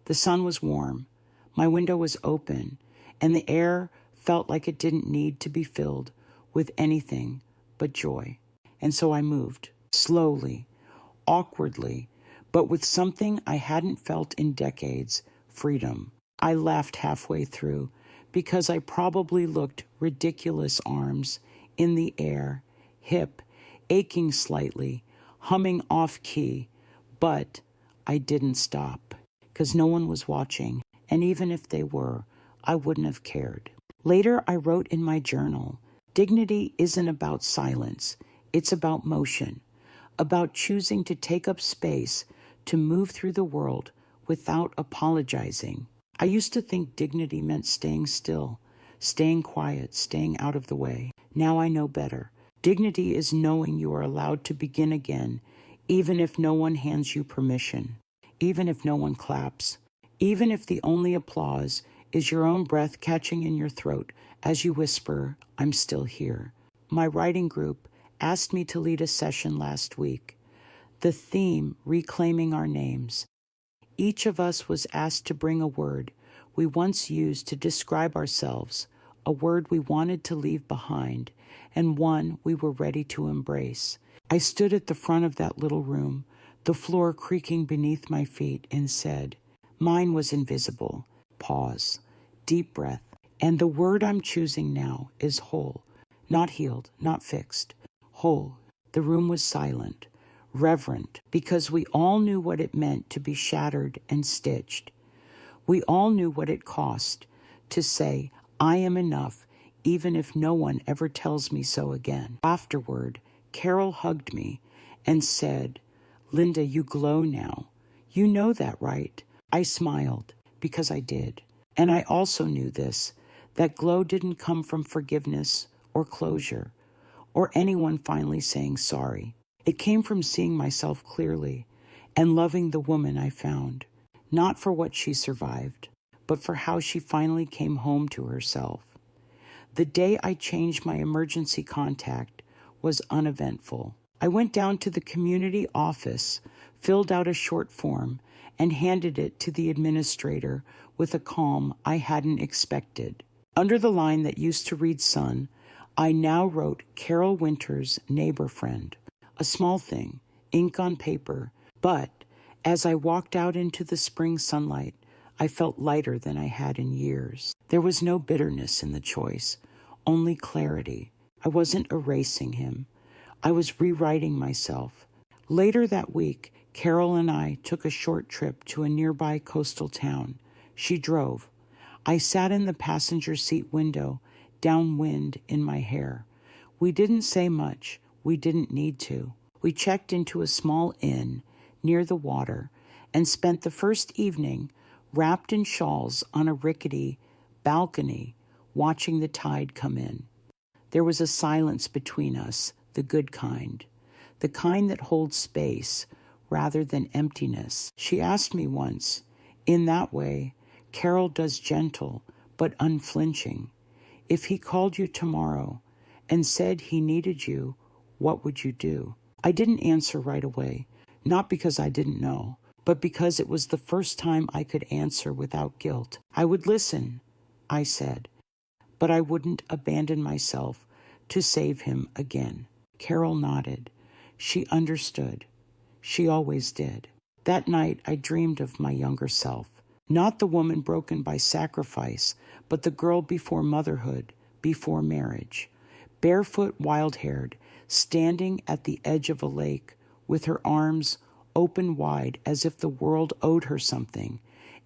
The sun was warm, my window was open, and the air felt like it didn't need to be filled with anything but joy. And so I moved, slowly, awkwardly, but with something I hadn't felt in decades, freedom. I laughed halfway through because I probably looked ridiculous, arms in the air, hip, aching slightly, humming off key, but I didn't stop because no one was watching, and even if they were, I wouldn't have cared. Later, I wrote in my journal, dignity isn't about silence, it's about motion, about choosing to take up space, to move through the world without apologizing. I used to think dignity meant staying still, staying quiet, staying out of the way. Now I know better. Dignity is knowing you are allowed to begin again, even if no one hands you permission, even if no one claps, even if the only applause is your own breath catching in your throat as you whisper, "I'm still here." My writing group asked me to lead a session last week. The theme, reclaiming our names. Each of us was asked to bring a word we once used to describe ourselves, a word we wanted to leave behind, and one we were ready to embrace. I stood at the front of that little room, the floor creaking beneath my feet, and said, mine was invisible. Pause. Deep breath. And the word I'm choosing now is whole. Not healed, not fixed. Whole. The room was silent, reverent, because we all knew what it meant to be shattered and stitched. We all knew what it cost to say, I am enough, even if no one ever tells me so again. Afterward, Carol hugged me and said, Linda, you glow now. You know that, right? I smiled, because I did. And I also knew this, that glow didn't come from forgiveness or closure, or anyone finally saying sorry. It came from seeing myself clearly and loving the woman I found, not for what she survived, but for how she finally came home to herself. The day I changed my emergency contact was uneventful. I went down to the community office, filled out a short form, and handed it to the administrator with a calm I hadn't expected. Under the line that used to read son, I now wrote Carol Winter's neighbor friend, a small thing, ink on paper, but as I walked out into the spring sunlight, I felt lighter than I had in years. There was no bitterness in the choice, only clarity. I wasn't erasing him. I was rewriting myself. Later that week, Carol and I took a short trip to a nearby coastal town. She drove. I sat in the passenger seat window, downwind in my hair. We didn't say much. We didn't need to. We checked into a small inn near the water and spent the first evening wrapped in shawls on a rickety balcony, watching the tide come in. There was a silence between us, the good kind, the kind that holds space rather than emptiness. She asked me once, in that way, Carol does gentle but unflinching. If he called you tomorrow and said he needed you, what would you do? I didn't answer right away, not because I didn't know, but because it was the first time I could answer without guilt. I would listen, I said, but I wouldn't abandon myself to save him again. Carol nodded. She understood. She always did. That night I dreamed of my younger self. Not the woman broken by sacrifice, but the girl before motherhood, before marriage. Barefoot, wild-haired, standing at the edge of a lake, with her arms open wide as if the world owed her something,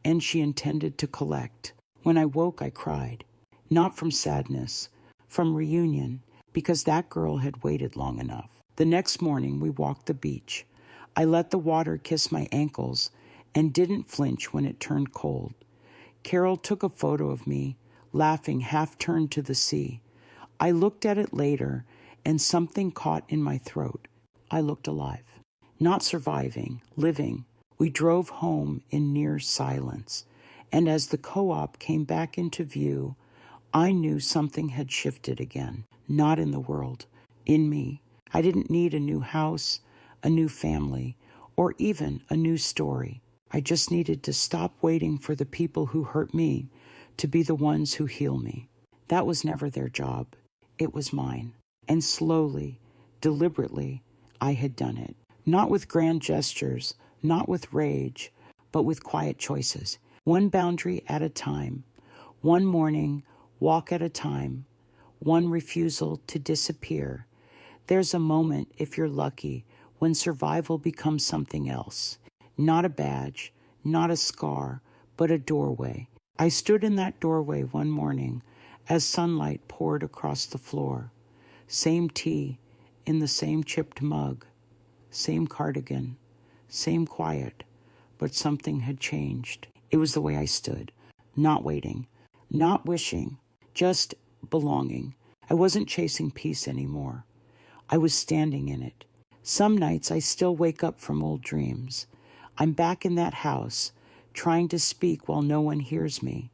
and she intended to collect. When I woke, I cried. Not from sadness, from reunion, because that girl had waited long enough. The next morning, we walked the beach. I let the water kiss my ankles and didn't flinch when it turned cold. Carol took a photo of me, laughing, half turned to the sea. I looked at it later, and something caught in my throat. I looked alive. Not surviving, living. We drove home in near silence, and as the co-op came back into view, I knew something had shifted again. Not in the world, in me. I didn't need a new house, a new family, or even a new story. I just needed to stop waiting for the people who hurt me to be the ones who heal me. That was never their job. It was mine. And slowly, deliberately, I had done it. Not with grand gestures, not with rage, but with quiet choices. One boundary at a time. One morning walk at a time. One refusal to disappear. There's a moment, if you're lucky, when survival becomes something else. Not a badge, not a scar, but a doorway. I stood in that doorway one morning as sunlight poured across the floor. Same tea in the same chipped mug, same cardigan, same quiet, but something had changed. It was the way I stood, not waiting, not wishing, just belonging. I wasn't chasing peace anymore. I was standing in it. Some nights I still wake up from old dreams. I'm back in that house, trying to speak while no one hears me.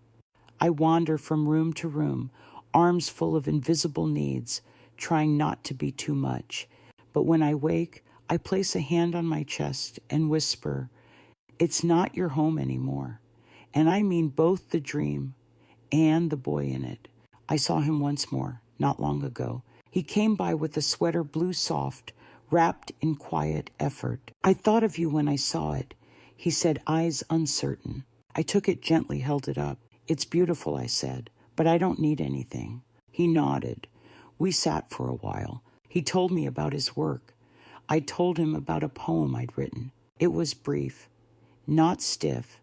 I wander from room to room, arms full of invisible needs, trying not to be too much. But when I wake, I place a hand on my chest and whisper, "It's not your home anymore." And I mean both the dream and the boy in it. I saw him once more, not long ago. He came by with a sweater blue soft, wrapped in quiet effort. "I thought of you when I saw it," he said, eyes uncertain. I took it gently, held it up. "It's beautiful," I said, "but I don't need anything." He nodded. We sat for a while. He told me about his work. I told him about a poem I'd written. It was brief, not stiff,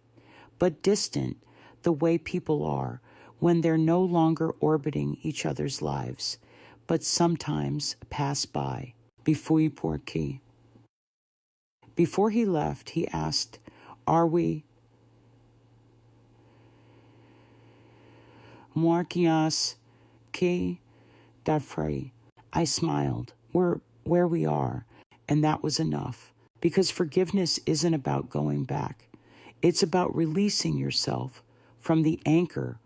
but distant, the way people are when they're no longer orbiting each other's lives, but sometimes pass by. Before qui. Before he left, he asked, "Are we Morkias qui d'afraid?" I smiled. "We're where we are," and that was enough, because forgiveness isn't about going back. It's about releasing yourself from the anchor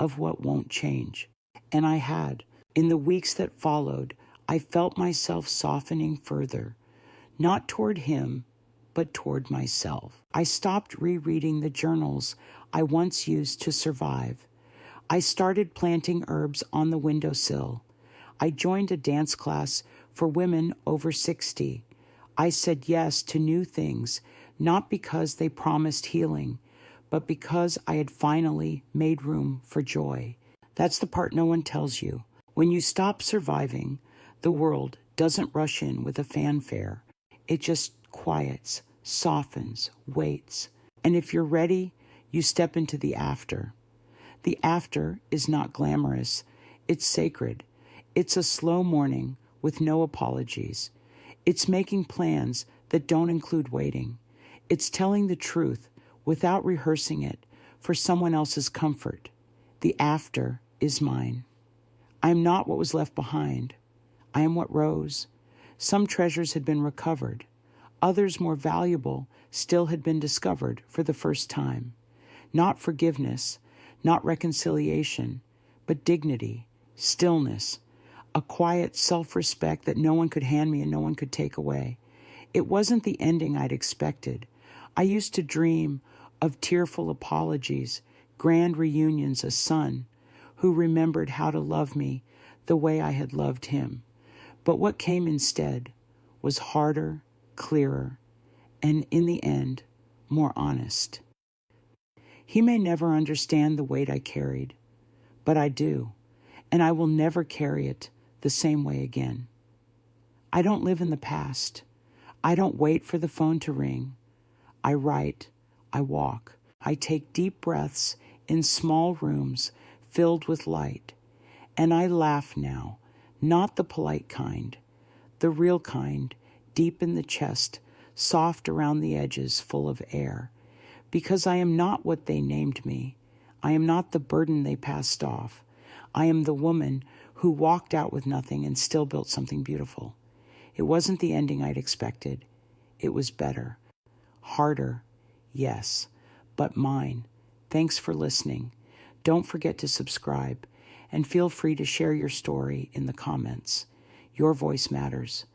of what won't change. And I had. In the weeks that followed, I felt myself softening further, not toward him, but toward myself. I stopped rereading the journals I once used to survive. I started planting herbs on the windowsill. I joined a dance class for women over 60. I said yes to new things, not because they promised healing, but because I had finally made room for joy. That's the part no one tells you. When you stop surviving, the world doesn't rush in with a fanfare. It just quiets, softens, waits. And if you're ready, you step into the after. The after is not glamorous. It's sacred. It's a slow morning with no apologies. It's making plans that don't include waiting. It's telling the truth without rehearsing it for someone else's comfort. The after is mine. I am not what was left behind. I am what rose. Some treasures had been recovered. Others more valuable still had been discovered for the first time. Not forgiveness, not reconciliation, but dignity, stillness, a quiet self-respect that no one could hand me and no one could take away. It wasn't the ending I'd expected. I used to dream of tearful apologies, grand reunions, a son who remembered how to love me the way I had loved him. But what came instead was harder, clearer, and in the end, more honest. He may never understand the weight I carried, but I do, and I will never carry it the same way again. I don't live in the past. I don't wait for the phone to ring. I write, I walk, I take deep breaths in small rooms filled with light, and I laugh now, not the polite kind, the real kind, deep in the chest, soft around the edges, full of air. Because I am not what they named me. I am not the burden they passed off. I am the woman who walked out with nothing and still built something beautiful. It wasn't the ending I'd expected. It was better. Harder, yes, but mine. Thanks for listening. Don't forget to subscribe, and feel free to share your story in the comments. Your voice matters.